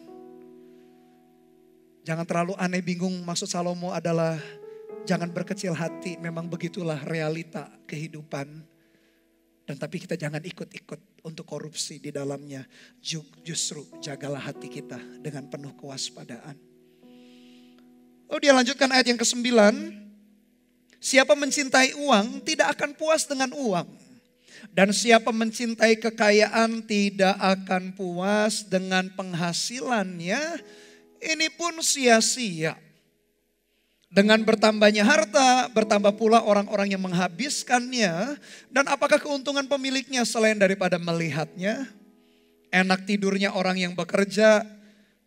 Jangan terlalu aneh bingung, maksud Salomo adalah jangan berkecil hati, memang begitulah realita kehidupan. Dan tapi kita jangan ikut-ikut untuk korupsi di dalamnya. Justru jagalah hati kita dengan penuh kewaspadaan. Lalu dia lanjutkan ayat yang ke-9. Siapa mencintai uang tidak akan puas dengan uang. Dan siapa mencintai kekayaan tidak akan puas dengan penghasilannya. Ini pun sia-sia. Dengan bertambahnya harta, bertambah pula orang-orang yang menghabiskannya. Dan apakah keuntungan pemiliknya selain daripada melihatnya? Enak tidurnya orang yang bekerja,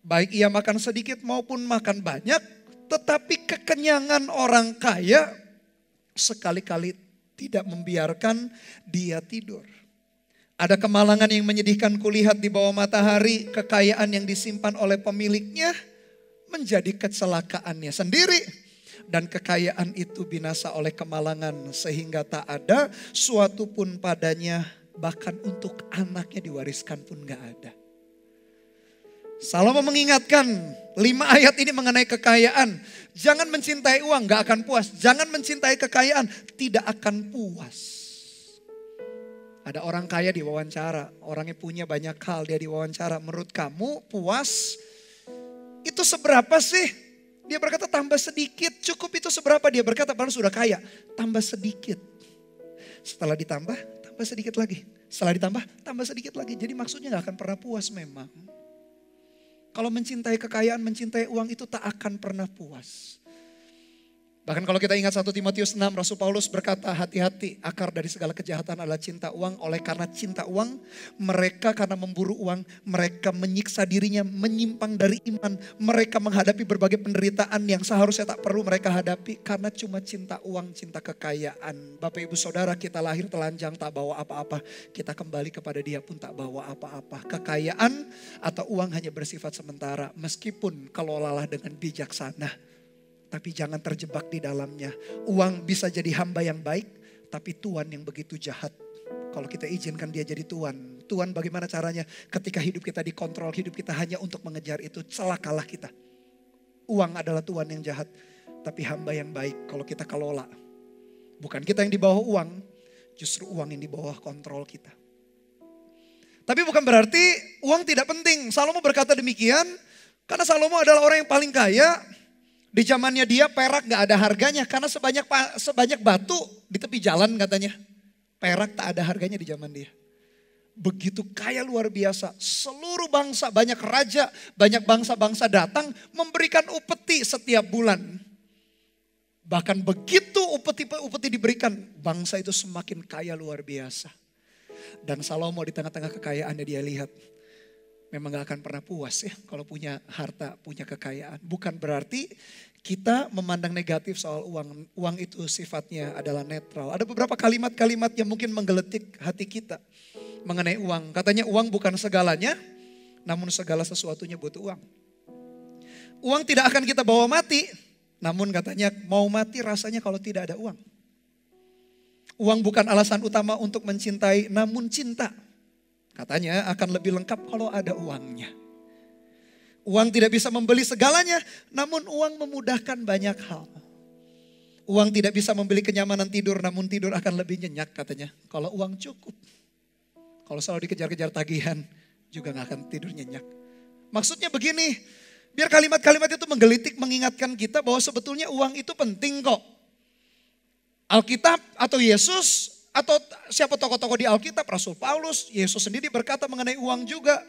baik ia makan sedikit maupun makan banyak. Tetapi kekenyangan orang kaya sekali-kali tidak membiarkan dia tidur. Ada kemalangan yang menyedihkan kulihat di bawah matahari, kekayaan yang disimpan oleh pemiliknya menjadi kecelakaannya sendiri. Dan kekayaan itu binasa oleh kemalangan sehingga tak ada suatu pun padanya, bahkan untuk anaknya diwariskan pun gak ada. Salomo mengingatkan 5 ayat ini mengenai kekayaan. Jangan mencintai uang, gak akan puas. Jangan mencintai kekayaan, tidak akan puas. Ada orang kaya diwawancara, orangnya punya banyak hal, dia diwawancara. Menurut kamu puas itu seberapa sih? Dia berkata tambah sedikit, cukup itu seberapa? Dia berkata padahal sudah kaya, tambah sedikit. Setelah ditambah, tambah sedikit lagi. Setelah ditambah, tambah sedikit lagi. Jadi maksudnya gak akan pernah puas memang. Kalau mencintai kekayaan, mencintai uang itu tak akan pernah puas. Bahkan kalau kita ingat 1 Timotius 6, Rasul Paulus berkata, hati-hati, akar dari segala kejahatan adalah cinta uang. Oleh karena cinta uang, mereka karena memburu uang, mereka menyiksa dirinya, menyimpang dari iman. Mereka menghadapi berbagai penderitaan yang seharusnya tak perlu mereka hadapi. Karena cuma cinta uang, cinta kekayaan. Bapak ibu saudara, kita lahir telanjang tak bawa apa-apa. Kita kembali kepada dia pun tak bawa apa-apa. Kekayaan atau uang hanya bersifat sementara. Meskipun kelolalah dengan bijaksana. Tapi jangan terjebak di dalamnya. Uang bisa jadi hamba yang baik, tapi tuan yang begitu jahat. Kalau kita izinkan dia jadi tuan. Tuan bagaimana caranya? Ketika hidup kita dikontrol, hidup kita hanya untuk mengejar itu, celakalah kita. Uang adalah tuan yang jahat, tapi hamba yang baik kalau kita kelola. Bukan kita yang di bawah uang, justru uang yang di bawah kontrol kita. Tapi bukan berarti uang tidak penting. Salomo berkata demikian, karena Salomo adalah orang yang paling kaya. Di zamannya dia perak gak ada harganya karena sebanyak batu di tepi jalan katanya. Perak tak ada harganya di zaman dia. Begitu kaya luar biasa. Seluruh bangsa, banyak raja, banyak bangsa-bangsa datang memberikan upeti setiap bulan. Bahkan begitu upeti diberikan, bangsa itu semakin kaya luar biasa. Dan Salomo di tengah-tengah kekayaannya dia lihat. Memang gak akan pernah puas ya kalau punya harta, punya kekayaan. Bukan berarti kita memandang negatif soal uang. Uang itu sifatnya adalah netral. Ada beberapa kalimat-kalimat yang mungkin menggeletik hati kita mengenai uang. Katanya uang bukan segalanya, namun segala sesuatunya butuh uang. Uang tidak akan kita bawa mati, namun katanya mau mati rasanya kalau tidak ada uang. Uang bukan alasan utama untuk mencintai, namun cinta. Katanya akan lebih lengkap kalau ada uangnya. Uang tidak bisa membeli segalanya, namun uang memudahkan banyak hal. Uang tidak bisa membeli kenyamanan tidur, namun tidur akan lebih nyenyak katanya. Kalau uang cukup. Kalau selalu dikejar-kejar tagihan, juga gak akan tidur nyenyak. Maksudnya begini, biar kalimat-kalimat itu menggelitik, mengingatkan kita bahwa sebetulnya uang itu penting kok. Alkitab atau Yesus atau siapa tokoh-tokoh di Alkitab, Rasul Paulus, Yesus sendiri berkata mengenai uang juga.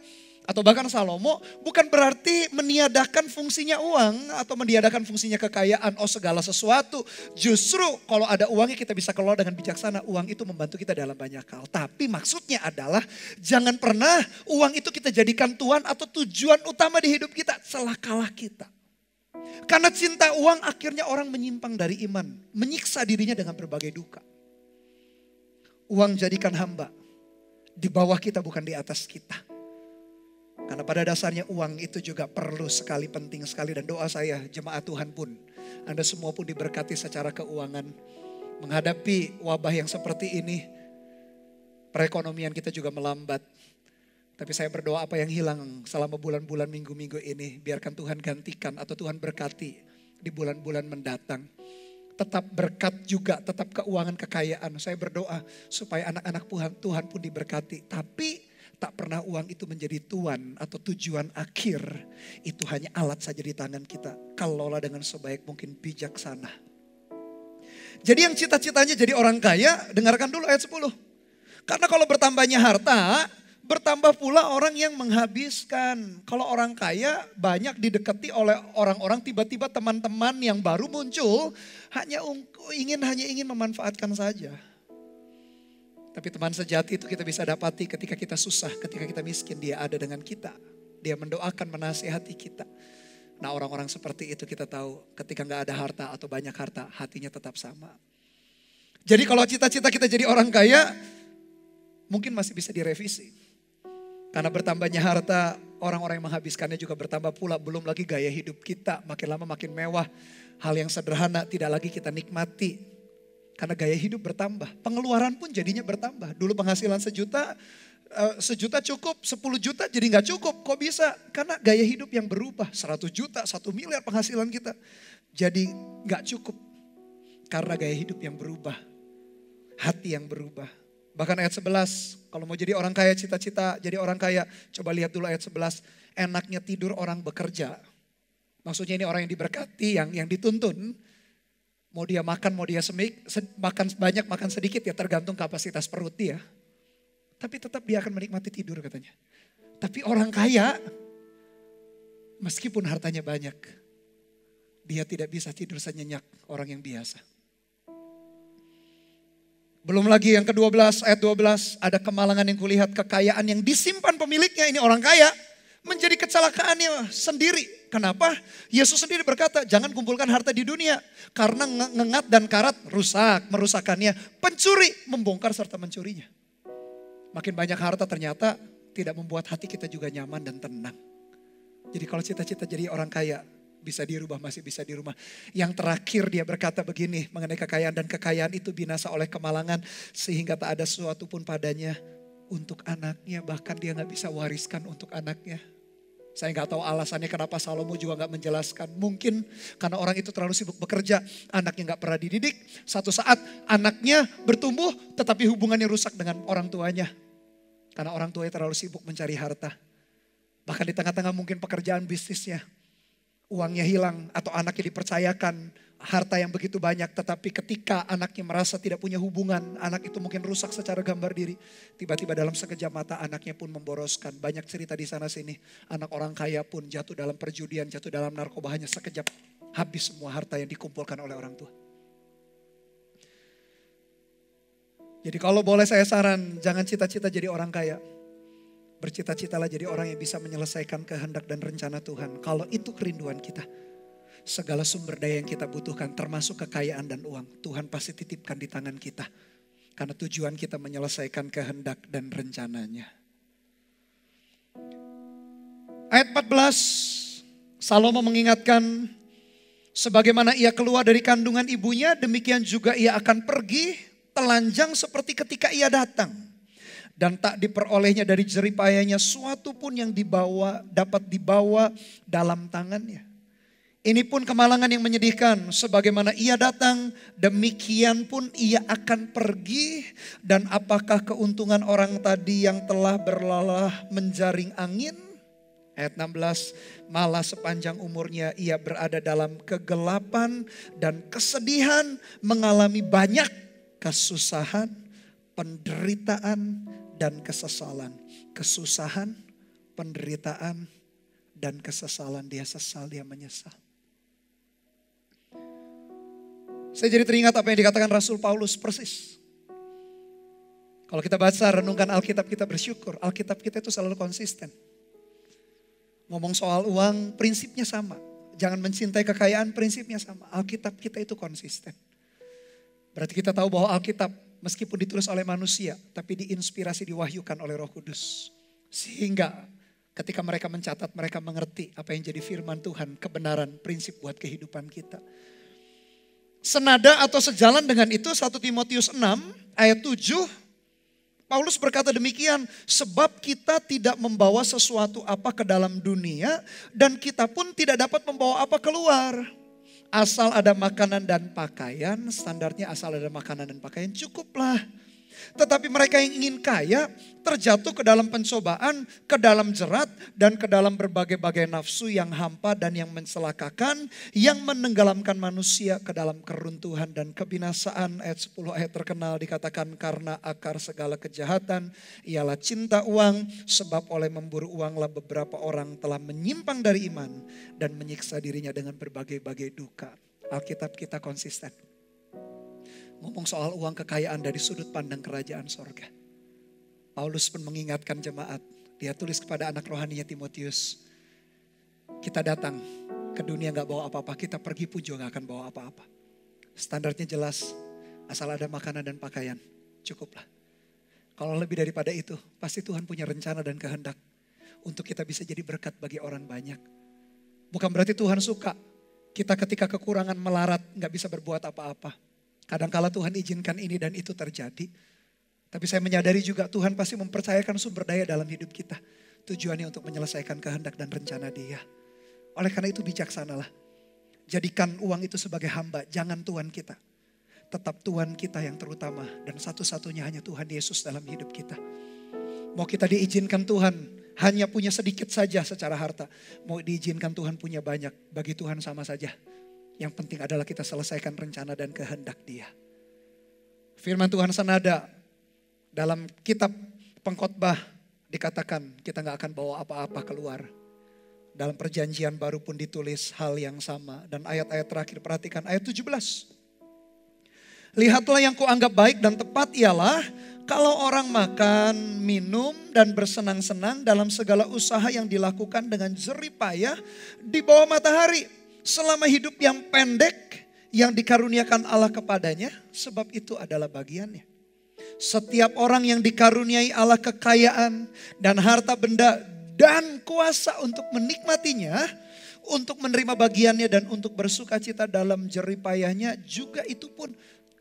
Atau bahkan Salomo, bukan berarti meniadakan fungsinya uang atau meniadakan fungsinya kekayaan, segala sesuatu. Justru kalau ada uangnya kita bisa kelola dengan bijaksana, uang itu membantu kita dalam banyak hal. Tapi maksudnya adalah jangan pernah uang itu kita jadikan tuan atau tujuan utama di hidup kita, celakalah kita. Karena cinta uang akhirnya orang menyimpang dari iman, menyiksa dirinya dengan berbagai duka. Uang jadikan hamba, di bawah kita bukan di atas kita. Karena pada dasarnya uang itu juga perlu sekali, penting sekali. Dan doa saya, jemaat Tuhan pun, Anda semua pun diberkati secara keuangan. Menghadapi wabah yang seperti ini, perekonomian kita juga melambat. Tapi saya berdoa apa yang hilang selama bulan-bulan, minggu-minggu ini, biarkan Tuhan gantikan atau Tuhan berkati di bulan-bulan mendatang. Tetap berkat juga, tetap keuangan, kekayaan. Saya berdoa supaya anak-anak Tuhan pun diberkati. Tapi tak pernah uang itu menjadi tuan atau tujuan akhir. Itu hanya alat saja di tangan kita. Kelola dengan sebaik mungkin, bijaksana. Jadi yang cita-citanya jadi orang kaya, dengarkan dulu ayat 10. Karena kalau bertambahnya harta, bertambah pula orang yang menghabiskan. Kalau orang kaya banyak didekati oleh orang-orang, tiba-tiba teman-teman yang baru muncul hanya ingin memanfaatkan saja. Tapi teman sejati itu kita bisa dapati ketika kita susah, ketika kita miskin, dia ada dengan kita. Dia mendoakan, menasihati kita. Nah, orang-orang seperti itu kita tahu ketika gak ada harta atau banyak harta, hatinya tetap sama. Jadi kalau cita-cita kita jadi orang kaya, mungkin masih bisa direvisi. Karena bertambahnya harta, orang-orang yang menghabiskannya juga bertambah pula. Belum lagi gaya hidup kita makin lama makin mewah. Hal yang sederhana tidak lagi kita nikmati. Karena gaya hidup bertambah, pengeluaran pun jadinya bertambah. Dulu penghasilan 1 juta cukup, 10 juta jadi gak cukup. Kok bisa? Karena gaya hidup yang berubah, 100 juta, 1 miliar penghasilan kita. Jadi gak cukup, karena gaya hidup yang berubah, hati yang berubah. Bahkan ayat 11, kalau mau jadi orang kaya, cita-cita jadi orang kaya. Coba lihat dulu ayat 11, enaknya tidur orang bekerja. Maksudnya ini orang yang diberkati, yang dituntun. Mau dia makan, mau dia makan banyak, makan sedikit ya tergantung kapasitas perut dia. Tapi tetap dia akan menikmati tidur katanya. Tapi orang kaya, meskipun hartanya banyak, dia tidak bisa tidur senyenyak orang yang biasa. Belum lagi yang ke-12, ayat 12, ada kemalangan yang kulihat, kekayaan yang disimpan pemiliknya, ini orang kaya, menjadi kecelakaannya sendiri. Kenapa? Yesus sendiri berkata, jangan kumpulkan harta di dunia. Karena ngengat dan karat merusakannya. Pencuri membongkar serta mencurinya. Makin banyak harta ternyata tidak membuat hati kita juga nyaman dan tenang. Jadi kalau cita-cita jadi orang kaya, bisa dirubah, masih bisa dirubah. Yang terakhir dia berkata begini mengenai kekayaan, dan kekayaan itu binasa oleh kemalangan. Sehingga tak ada sesuatu pun padanya untuk anaknya. Bahkan dia gak bisa wariskan untuk anaknya. Saya gak tahu alasannya kenapa Salomo juga gak menjelaskan. Mungkin karena orang itu terlalu sibuk bekerja, anaknya gak pernah dididik. Satu saat anaknya bertumbuh tetapi hubungannya rusak dengan orang tuanya. Karena orang tuanya terlalu sibuk mencari harta. Bahkan di tengah-tengah mungkin pekerjaan bisnisnya, uangnya hilang atau anaknya dipercayakan harta yang begitu banyak. Tetapi ketika anaknya merasa tidak punya hubungan, anak itu mungkin rusak secara gambar diri. Tiba-tiba dalam sekejap mata anaknya pun memboroskan. Banyak cerita di sana sini. Anak orang kaya pun jatuh dalam perjudian, jatuh dalam narkoba, hanya sekejap habis semua harta yang dikumpulkan oleh orang tua. Jadi kalau boleh saya saran, jangan cita-cita jadi orang kaya. Bercita-citalah jadi orang yang bisa menyelesaikan kehendak dan rencana Tuhan. Kalau itu kerinduan kita. Segala sumber daya yang kita butuhkan, termasuk kekayaan dan uang, Tuhan pasti titipkan di tangan kita. Karena tujuan kita menyelesaikan kehendak dan rencananya. Ayat 14, Salomo mengingatkan, sebagaimana ia keluar dari kandungan ibunya, demikian juga ia akan pergi telanjang seperti ketika ia datang. Dan tak diperolehnya dari jeripayanya suatu pun yang dapat dibawa dalam tangannya. Ini pun kemalangan yang menyedihkan. Sebagaimana ia datang, demikian pun ia akan pergi. Dan apakah keuntungan orang tadi yang telah berlalah menjaring angin? Ayat 16, malah sepanjang umurnya ia berada dalam kegelapan dan kesedihan, mengalami banyak kesusahan, penderitaan, dan kesesalan. Kesusahan, penderitaan, dan kesesalan. Dia sesal, dia menyesal. Saya jadi teringat apa yang dikatakan Rasul Paulus persis. Kalau kita baca, renungkan Alkitab, kita bersyukur. Alkitab kita itu selalu konsisten. Ngomong soal uang, prinsipnya sama. Jangan mencintai kekayaan, prinsipnya sama. Alkitab kita itu konsisten. Berarti kita tahu bahwa Alkitab meskipun ditulis oleh manusia, tapi diinspirasi, diwahyukan oleh Roh Kudus. Sehingga Ketika mereka mencatat, mereka mengerti apa yang jadi firman Tuhan, kebenaran, prinsip buat kehidupan kita. Senada atau sejalan dengan itu 1 Timotius 6 ayat 7, Paulus berkata demikian, sebab kita tidak membawa sesuatu apa ke dalam dunia dan kita pun tidak dapat membawa apa keluar. Asal ada makanan dan pakaian, standarnya asal ada makanan dan pakaian cukuplah. Tetapi mereka yang ingin kaya terjatuh ke dalam pencobaan, ke dalam jerat, dan ke dalam berbagai-bagai nafsu yang hampa dan yang mencelakakan, yang menenggelamkan manusia ke dalam keruntuhan dan kebinasaan. Ayat 10 ayat terkenal dikatakan karena akar segala kejahatan ialah cinta uang, sebab oleh memburu uanglah beberapa orang telah menyimpang dari iman dan menyiksa dirinya dengan berbagai-bagai duka. Alkitab kita konsisten ngomong soal uang, kekayaan dari sudut pandang kerajaan sorga. Paulus pun mengingatkan jemaat. Dia tulis kepada anak rohaninya Timotius. Kita datang ke dunia gak bawa apa-apa. Kita pergi pun juga gak akan bawa apa-apa. Standarnya jelas. Asal ada makanan dan pakaian. Cukuplah. Kalau lebih daripada itu, pasti Tuhan punya rencana dan kehendak. Untuk kita bisa jadi berkat bagi orang banyak. Bukan berarti Tuhan suka kita ketika kekurangan melarat gak bisa berbuat apa-apa. Kadangkala Tuhan izinkan ini dan itu terjadi. Tapi saya menyadari juga Tuhan pasti mempercayakan sumber daya dalam hidup kita. Tujuannya untuk menyelesaikan kehendak dan rencana Dia. Oleh karena itu bijaksanalah. Jadikan uang itu sebagai hamba, jangan Tuhan kita. Tetap Tuhan kita yang terutama. Dan satu-satunya hanya Tuhan Yesus dalam hidup kita. Mau kita diizinkan Tuhan hanya punya sedikit saja secara harta. Mau diizinkan Tuhan punya banyak, bagi Tuhan sama saja. Yang penting adalah kita selesaikan rencana dan kehendak Dia. Firman Tuhan senada dalam kitab Pengkhotbah dikatakan kita gak akan bawa apa-apa keluar. Dalam perjanjian baru pun ditulis hal yang sama. Dan ayat-ayat terakhir perhatikan ayat 17. Lihatlah yang kuanggap baik dan tepat ialah kalau orang makan, minum dan bersenang-senang dalam segala usaha yang dilakukan dengan jerih payah di bawah matahari. Selama hidup yang pendek yang dikaruniakan Allah kepadanya, sebab itu adalah bagiannya. Setiap orang yang dikaruniai Allah kekayaan dan harta benda dan kuasa untuk menikmatinya, untuk menerima bagiannya dan untuk bersuka cita dalam jerih payahnya, juga itu pun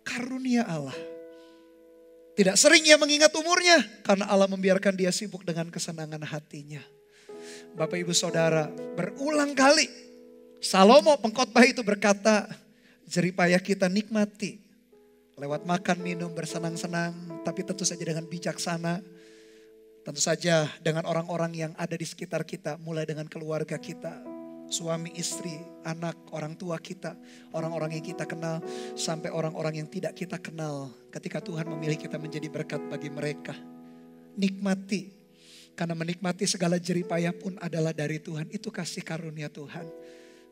karunia Allah. Tidak sering ia mengingat umurnya karena Allah membiarkan dia sibuk dengan kesenangan hatinya. Bapak ibu saudara, berulang kali Salomo pengkhotbah itu berkata, jerih payah kita nikmati lewat makan, minum, bersenang-senang, tapi tentu saja dengan bijaksana. Tentu saja dengan orang-orang yang ada di sekitar kita, mulai dengan keluarga kita, suami, istri, anak, orang tua kita, orang-orang yang kita kenal, sampai orang-orang yang tidak kita kenal. Ketika Tuhan memilih kita menjadi berkat bagi mereka, nikmati. Karena menikmati segala jerih payah pun adalah dari Tuhan, itu kasih karunia Tuhan.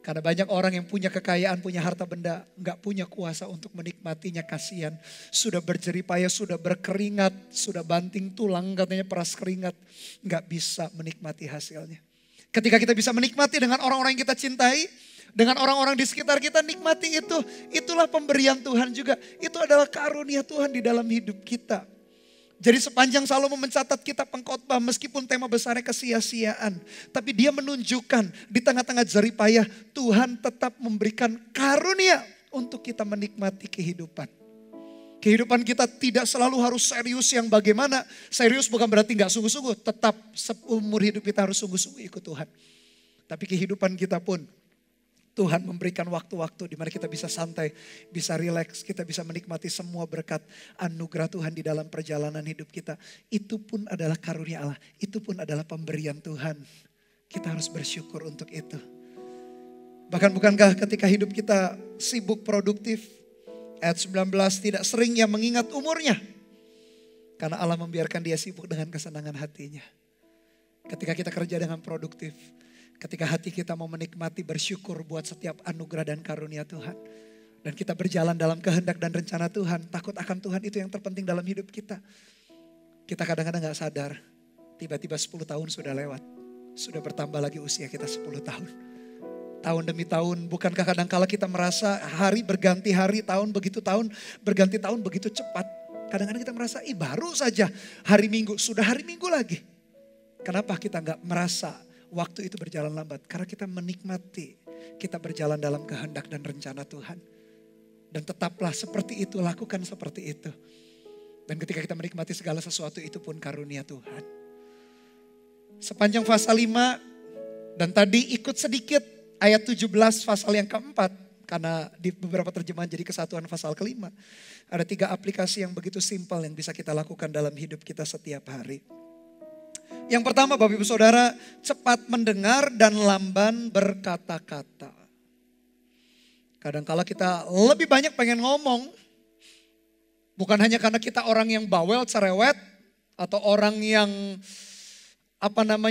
Karena banyak orang yang punya kekayaan, punya harta benda, gak punya kuasa untuk menikmatinya, kasihan. Sudah berjerih payah, sudah berkeringat, sudah banting tulang, katanya peras keringat. Gak bisa menikmati hasilnya. Ketika kita bisa menikmati dengan orang-orang yang kita cintai, dengan orang-orang di sekitar kita, nikmati itu. Itulah pemberian Tuhan juga. Itu adalah karunia Tuhan di dalam hidup kita. Jadi sepanjang Salomo mencatat kitab Pengkhotbah, meskipun tema besarnya kesia-siaan, tapi dia menunjukkan di tengah-tengah jerih payah Tuhan tetap memberikan karunia untuk kita menikmati kehidupan. Kehidupan kita tidak selalu harus serius yang bagaimana. Serius bukan berarti gak sungguh-sungguh, tetap seumur hidup kita harus sungguh-sungguh ikut Tuhan. Tapi kehidupan kita pun Tuhan memberikan waktu-waktu di mana kita bisa santai, bisa rileks, kita bisa menikmati semua berkat anugerah Tuhan di dalam perjalanan hidup kita. Itu pun adalah karunia Allah, itu pun adalah pemberian Tuhan. Kita harus bersyukur untuk itu. Bahkan bukankah ketika hidup kita sibuk produktif, ayat 19, tidak sering ia mengingat umurnya. Karena Allah membiarkan dia sibuk dengan kesenangan hatinya. Ketika kita kerja dengan produktif, ketika hati kita mau menikmati, bersyukur buat setiap anugerah dan karunia Tuhan. Dan kita berjalan dalam kehendak dan rencana Tuhan. Takut akan Tuhan itu yang terpenting dalam hidup kita. Kita kadang-kadang gak sadar. Tiba-tiba 10 tahun sudah lewat. Sudah bertambah lagi usia kita 10 tahun. Tahun demi tahun. Bukankah kadang-kala kita merasa hari berganti hari, tahun berganti tahun begitu cepat. Kadang-kadang kita merasa baru saja hari Minggu. Sudah hari Minggu lagi. Kenapa kita nggak merasa waktu itu berjalan lambat? Karena kita menikmati kita berjalan dalam kehendak dan rencana Tuhan. Dan tetaplah seperti itu, lakukan seperti itu. Dan ketika kita menikmati segala sesuatu itu pun karunia Tuhan. Sepanjang pasal 5 dan tadi ikut sedikit ayat 17 pasal yang keempat. Karena di beberapa terjemahan jadi kesatuan pasal kelima. Ada 3 aplikasi yang begitu simpel yang bisa kita lakukan dalam hidup kita setiap hari. Yang pertama Bapak Ibu Saudara, cepat mendengar dan lamban berkata-kata. Kadang-kala kita lebih banyak pengen ngomong. Bukan hanya karena kita orang yang bawel, cerewet. Atau orang yang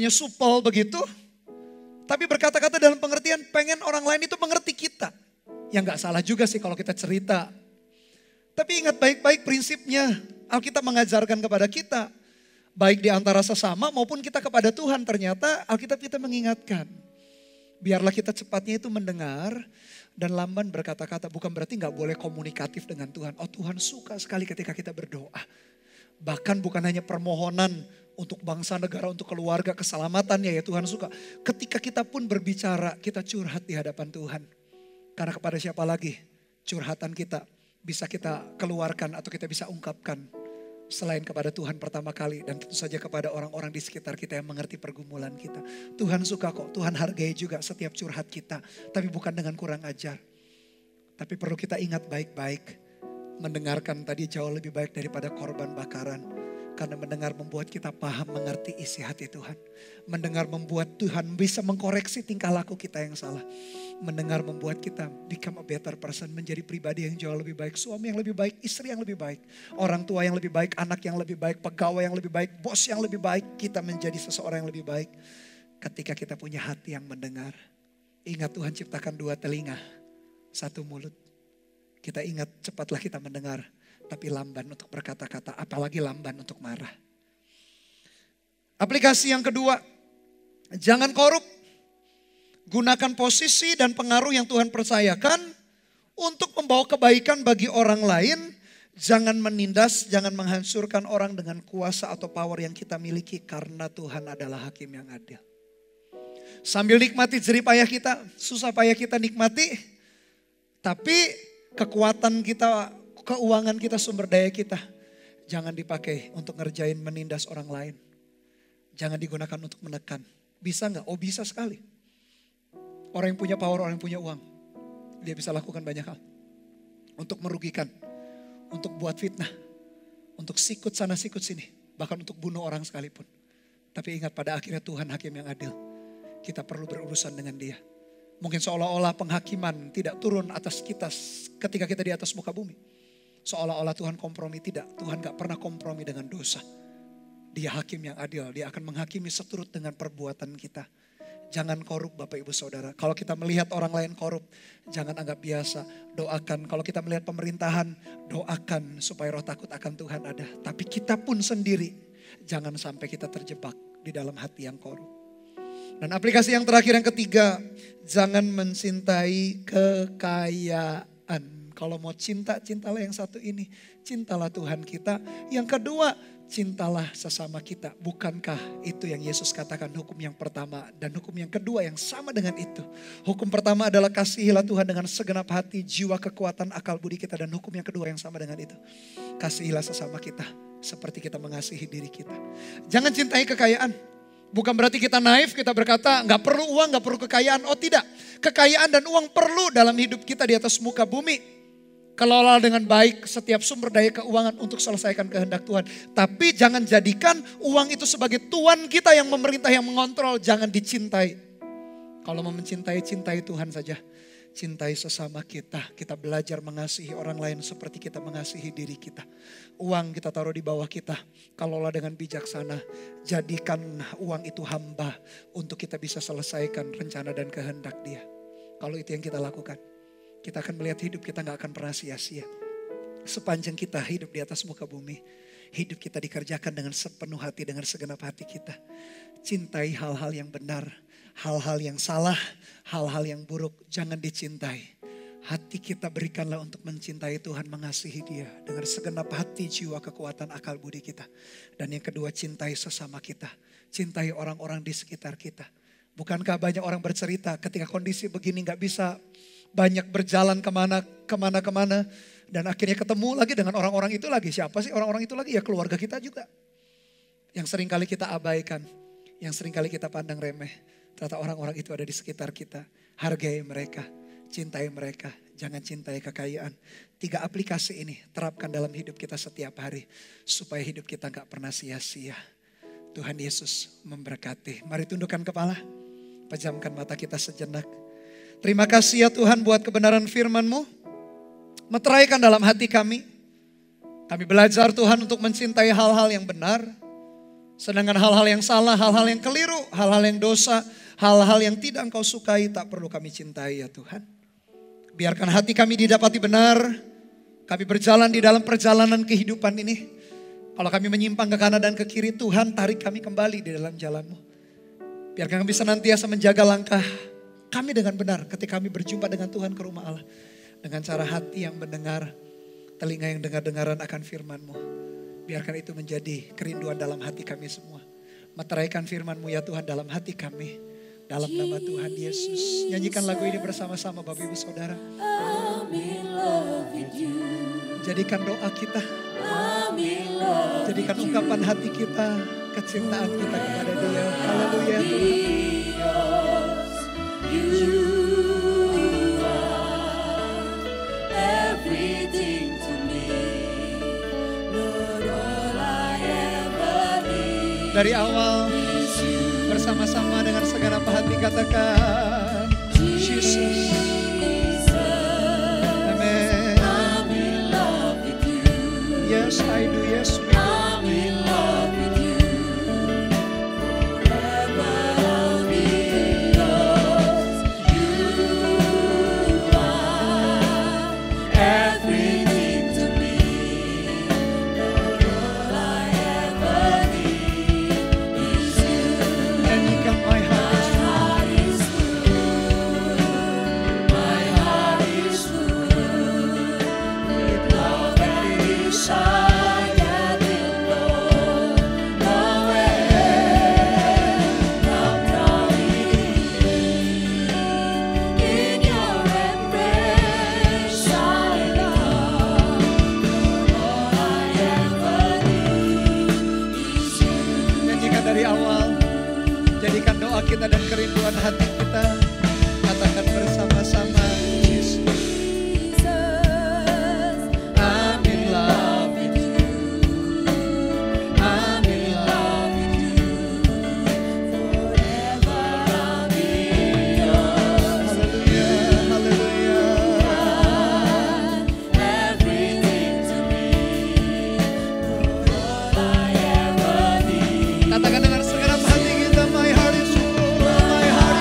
supel begitu. Tapi berkata-kata dalam pengertian pengen orang lain itu mengerti kita. Ya gak salah juga sih kalau kita cerita. Tapi ingat baik-baik prinsipnya. Alkitab mengajarkan kepada kita. Baik di antara sesama maupun kita kepada Tuhan. Ternyata Alkitab kita mengingatkan. Biarlah kita cepatnya itu mendengar dan lamban berkata-kata. Bukan berarti gak boleh komunikatif dengan Tuhan. Oh Tuhan suka sekali ketika kita berdoa. Bahkan bukan hanya permohonan untuk bangsa, negara, untuk keluarga, keselamatan ya Tuhan suka. Ketika kita pun berbicara, kita curhat di hadapan Tuhan. Karena kepada siapa lagi curhatan kita bisa kita keluarkan atau kita bisa ungkapkan. Selain kepada Tuhan pertama kali dan tentu saja kepada orang-orang di sekitar kita yang mengerti pergumulan kita. Tuhan suka kok, Tuhan hargai juga setiap curhat kita. Tapi bukan dengan kurang ajar. Tapi perlu kita ingat baik-baik. Mendengarkan tadi jauh lebih baik daripada korban bakaran. Karena mendengar membuat kita paham mengerti isi hati Tuhan. Mendengar membuat Tuhan bisa mengkoreksi tingkah laku kita yang salah. Mendengar membuat kita become a better person. Menjadi pribadi yang jauh lebih baik. Suami yang lebih baik, istri yang lebih baik. Orang tua yang lebih baik, anak yang lebih baik, pegawai yang lebih baik, bos yang lebih baik. Kita menjadi seseorang yang lebih baik. Ketika kita punya hati yang mendengar. Ingat Tuhan ciptakan 2 telinga, 1 mulut. Kita ingat cepatlah kita mendengar. Tapi lamban untuk berkata-kata, apalagi lamban untuk marah. Aplikasi yang kedua, jangan korup. Gunakan posisi dan pengaruh yang Tuhan percayakan untuk membawa kebaikan bagi orang lain. Jangan menindas, jangan menghancurkan orang dengan kuasa atau power yang kita miliki. Karena Tuhan adalah hakim yang adil. Sambil nikmati jerih payah kita, susah payah kita nikmati. Tapi kekuatan kita, keuangan kita, sumber daya kita. Jangan dipakai untuk ngerjain menindas orang lain. Jangan digunakan untuk menekan. Bisa gak? Oh bisa sekali. Orang yang punya power, orang yang punya uang. Dia bisa lakukan banyak hal. Untuk merugikan. Untuk buat fitnah. Untuk sikut sana sikut sini. Bahkan untuk bunuh orang sekalipun. Tapi ingat pada akhirnya Tuhan hakim yang adil. Kita perlu berurusan dengan dia. Mungkin seolah-olah penghakiman tidak turun atas kita ketika kita di atas muka bumi. Seolah-olah Tuhan kompromi. Tidak, Tuhan gak pernah kompromi dengan dosa. Dia hakim yang adil. Dia akan menghakimi seturut dengan perbuatan kita. Jangan korup Bapak Ibu Saudara. Kalau kita melihat orang lain korup, jangan anggap biasa. Doakan. Kalau kita melihat pemerintahan, doakan supaya roh takut akan Tuhan ada. Tapi kita pun sendiri, jangan sampai kita terjebak di dalam hati yang korup. Dan aplikasi yang terakhir, yang ketiga, jangan mencintai kekayaan. Kalau mau cinta, cintalah yang satu ini. Cintalah Tuhan kita. Yang kedua, cintalah sesama kita. Bukankah itu yang Yesus katakan hukum yang pertama dan hukum yang kedua yang sama dengan itu. Hukum pertama adalah kasihilah Tuhan dengan segenap hati, jiwa, kekuatan, akal budi kita. Dan hukum yang kedua yang sama dengan itu. Kasihilah sesama kita seperti kita mengasihi diri kita. Jangan cintai kekayaan. Bukan berarti kita naif, kita berkata gak perlu uang, gak perlu kekayaan. Oh tidak, kekayaan dan uang perlu dalam hidup kita di atas muka bumi. Kelola dengan baik setiap sumber daya keuangan untuk selesaikan kehendak Tuhan. Tapi jangan jadikan uang itu sebagai tuan kita yang memerintah, yang mengontrol. Jangan dicintai. Kalau mau mencintai, cintai Tuhan saja. Cintai sesama kita. Kita belajar mengasihi orang lain seperti kita mengasihi diri kita. Uang kita taruh di bawah kita. Kelola dengan bijaksana. Jadikan uang itu hamba untuk kita bisa selesaikan rencana dan kehendak Dia. Kalau itu yang kita lakukan, kita akan melihat hidup kita gak akan pernah sia-sia. Sepanjang kita hidup di atas muka bumi, hidup kita dikerjakan dengan sepenuh hati, dengan segenap hati kita. Cintai hal-hal yang benar, hal-hal yang salah, hal-hal yang buruk jangan dicintai. Hati kita berikanlah untuk mencintai Tuhan, mengasihi Dia dengan segenap hati, jiwa, kekuatan, akal budi kita. Dan yang kedua, cintai sesama kita. Cintai orang-orang di sekitar kita. Bukankah banyak orang bercerita ketika kondisi begini gak bisa banyak berjalan kemana. Dan akhirnya ketemu lagi dengan orang-orang itu lagi. Siapa sih orang-orang itu lagi? Ya keluarga kita juga. Yang seringkali kita abaikan. Yang seringkali kita pandang remeh. Ternyata orang-orang itu ada di sekitar kita. Hargai mereka. Cintai mereka, jangan cintai kekayaan. 3 aplikasi ini terapkan dalam hidup kita setiap hari. Supaya hidup kita gak pernah sia-sia. Tuhan Yesus memberkati. Mari tundukkan kepala, pejamkan mata kita sejenak. Terima kasih ya Tuhan buat kebenaran firman-Mu. Meteraikan dalam hati kami. Kami belajar Tuhan untuk mencintai hal-hal yang benar. Sedangkan hal-hal yang salah, hal-hal yang keliru, hal-hal yang dosa, hal-hal yang tidak Engkau sukai tak perlu kami cintai ya Tuhan. Biarkan hati kami didapati benar. Kami berjalan di dalam perjalanan kehidupan ini. Kalau kami menyimpang ke kanan dan ke kiri, Tuhan tarik kami kembali di dalam jalan-Mu. Biarkan kami senantiasa menjaga langkah kami dengan benar ketika kami berjumpa dengan Tuhan ke rumah Allah. Dengan cara hati yang mendengar, telinga yang dengar-dengaran akan firman-Mu. Biarkan itu menjadi kerinduan dalam hati kami semua. Meteraikan firman-Mu ya Tuhan dalam hati kami. Dalam nama Tuhan Yesus. Nyanyikan lagu ini bersama-sama Bapak Ibu Saudara. Jadikan doa kita. Jadikan ungkapan hati kita. Kecintaan kita kepada Dia. Haleluya Tuhan. Dari awal bersama-sama dengan segenap hati katakan Jesus. Amen. Yes I do, yes we do. Kita dan kerinduan hati kita, katakan bersama-sama Jesus. I'm in love with you. I'm in love with you. Forever I'll be yours. Hallelujah, hallelujah. Everything to me, all I ever need. Katakan dengan segenap hati kita, my heart is full. My heart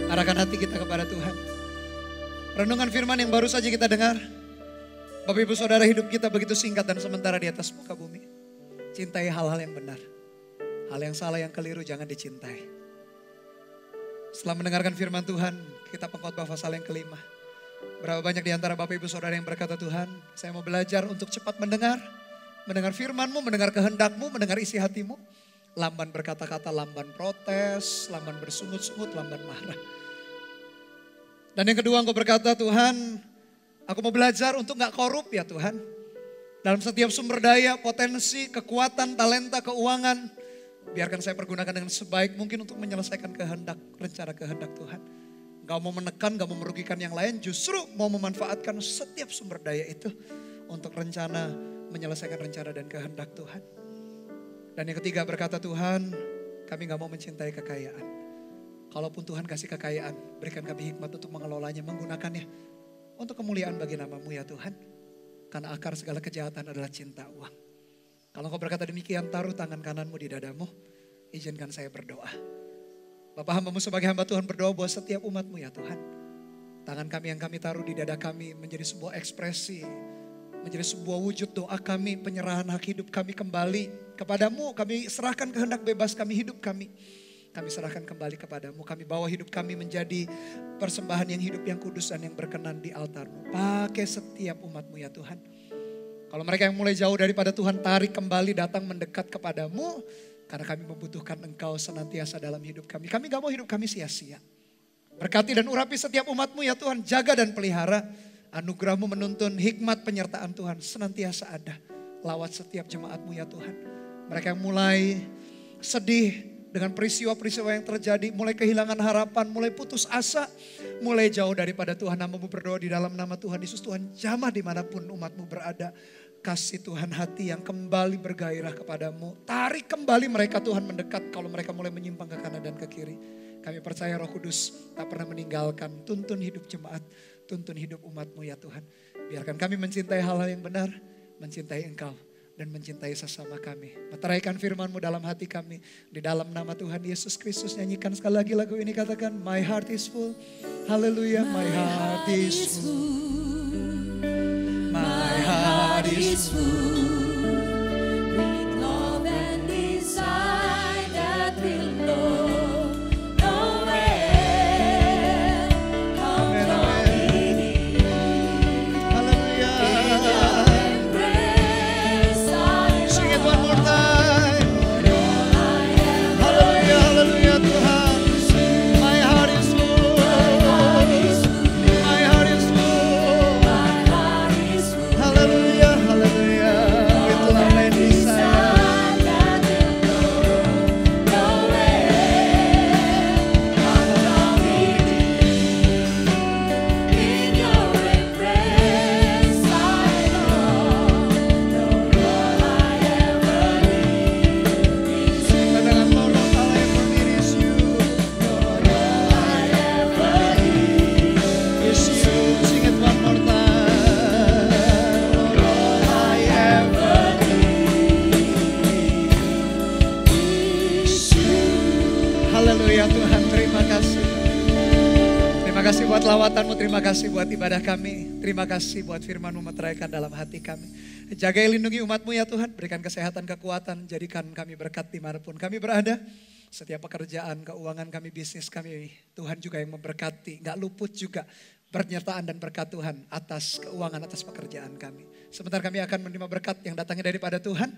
Arahkan hati kita kepada Tuhan. Renungan firman yang baru saja kita dengar. Bapak Ibu Saudara, hidup kita begitu singkat dan sementara di atas muka bumi. Cintai hal-hal yang benar. Hal yang salah, yang keliru jangan dicintai. Setelah mendengarkan firman Tuhan, kita pengkhotbah pasal yang kelima. Berapa banyak di antara Bapak Ibu Saudara yang berkata, Tuhan, saya mau belajar untuk cepat mendengar firman-Mu, mendengar kehendak-Mu, mendengar isi hati-Mu. Lamban berkata-kata, lamban protes, lamban bersungut-sungut, lamban marah. Dan yang kedua, engkau berkata, Tuhan, aku mau belajar untuk gak korup ya Tuhan. Dalam setiap sumber daya, potensi, kekuatan, talenta, keuangan, biarkan saya pergunakan dengan sebaik mungkin untuk menyelesaikan rencana kehendak Tuhan. Gak mau menekan, gak mau merugikan yang lain, justru mau memanfaatkan setiap sumber daya itu untuk menyelesaikan rencana dan kehendak Tuhan. Dan yang ketiga berkata, Tuhan, kami gak mau mencintai kekayaan. Kalaupun Tuhan kasih kekayaan, berikan kami hikmat untuk mengelolanya, menggunakannya untuk kemuliaan bagi nama-Mu ya Tuhan. Karena akar segala kejahatan adalah cinta uang. Kalau Engkau berkata demikian, taruh tangan kananmu di dadamu, izinkan saya berdoa. Bapak, hamba-Mu sebagai hamba Tuhan berdoa buat setiap umat-Mu ya Tuhan. Tangan kami yang kami taruh di dada kami menjadi sebuah ekspresi, menjadi sebuah wujud doa kami, penyerahan hak hidup kami kembali kepadamu. Kami serahkan kehendak bebas kami, hidup kami. Kami serahkan kembali kepadamu. Kami bawa hidup kami menjadi persembahan yang hidup, yang kudus dan yang berkenan di altar-Mu. Pakai setiap umat-Mu ya Tuhan. Kalau mereka yang mulai jauh daripada Tuhan, tarik kembali, datang mendekat kepadamu. Karena kami membutuhkan Engkau senantiasa dalam hidup kami. Kami gak mau hidup kami sia-sia. Berkati dan urapi setiap umat-Mu ya Tuhan. Jaga dan pelihara. Anugerah-Mu menuntun hikmat penyertaan Tuhan senantiasa ada. Lawat setiap jemaat-Mu ya Tuhan. Mereka yang mulai sedih dengan peristiwa-peristiwa yang terjadi. Mulai kehilangan harapan, mulai putus asa. Mulai jauh daripada Tuhan. Hamba-Mu berdoa di dalam nama Tuhan Yesus. Tuhan jamah dimanapun umat-Mu berada. Kasih Tuhan hati yang kembali bergairah kepadamu. Tarik kembali mereka Tuhan mendekat kalau mereka mulai menyimpang ke kanan dan ke kiri. Kami percaya Roh Kudus tak pernah meninggalkan. Tuntun hidup jemaat, tuntun hidup umat-Mu ya Tuhan. Biarkan kami mencintai hal-hal yang benar, mencintai Engkau dan mencintai sesama kami. Meteraikan firman-Mu dalam hati kami. Di dalam nama Tuhan Yesus Kristus, nyanyikan sekali lagi lagu ini, katakan, My heart is full. Haleluya, my heart is full. My heart is full with love and desire that will know no end. Come from me, Hallelujah. embrace I Sing it one more time. Hallelujah, hallelujah Tuhan. My heart is full. My heart is full. Hallelujah, hallelujah. With love and desire. that will know no end. Come from me, in your embrace I long. No Lord I ever need is you. Katakan, Lord, all I ever need is you. Lord, all I ever need Is you. Sing it one more time. Lord, all I ever is you. Haleluya Tuhan, terima kasih. Terima kasih buat lawatanmu, terima kasih buat ibadah kami. Terima kasih buat firman-Mu meteraikan dalam hati kami. Jaga lindungi umat-Mu ya Tuhan, berikan kesehatan, kekuatan, jadikan kami berkat dimanapun kami berada. Setiap pekerjaan, keuangan kami, bisnis kami, Tuhan juga yang memberkati. Gak luput juga penyertaan dan berkat Tuhan atas keuangan, atas pekerjaan kami. Sebentar kami akan menerima berkat yang datangnya daripada Tuhan.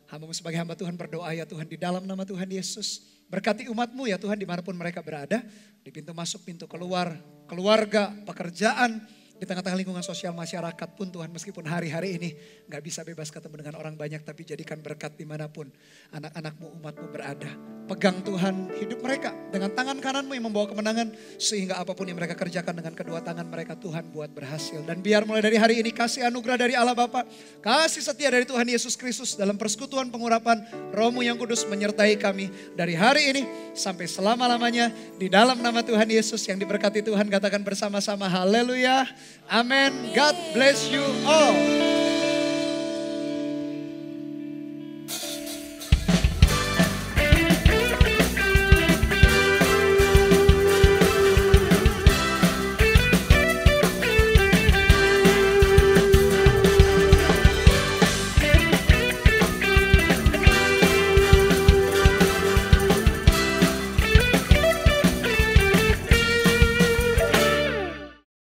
Hamba-Mu sebagai hamba Tuhan berdoa ya Tuhan di dalam nama Tuhan Yesus. Berkati umat-Mu ya Tuhan dimanapun mereka berada. Di pintu masuk, pintu keluar, keluarga, pekerjaan. Di tengah-tengah lingkungan sosial masyarakat pun Tuhan, meskipun hari-hari ini gak bisa bebas ketemu dengan orang banyak, tapi jadikan berkat dimanapun anak-anak-Mu, umat-Mu berada. Pegang Tuhan hidup mereka dengan tangan kanan-Mu yang membawa kemenangan, sehingga apapun yang mereka kerjakan dengan kedua tangan mereka Tuhan buat berhasil. Dan biar mulai dari hari ini kasih anugerah dari Allah Bapa, kasih setia dari Tuhan Yesus Kristus dalam persekutuan pengurapan Roh-Mu yang kudus menyertai kami dari hari ini sampai selama-lamanya. Di dalam nama Tuhan Yesus yang diberkati Tuhan, katakan bersama-sama haleluya. Amen. God bless you all.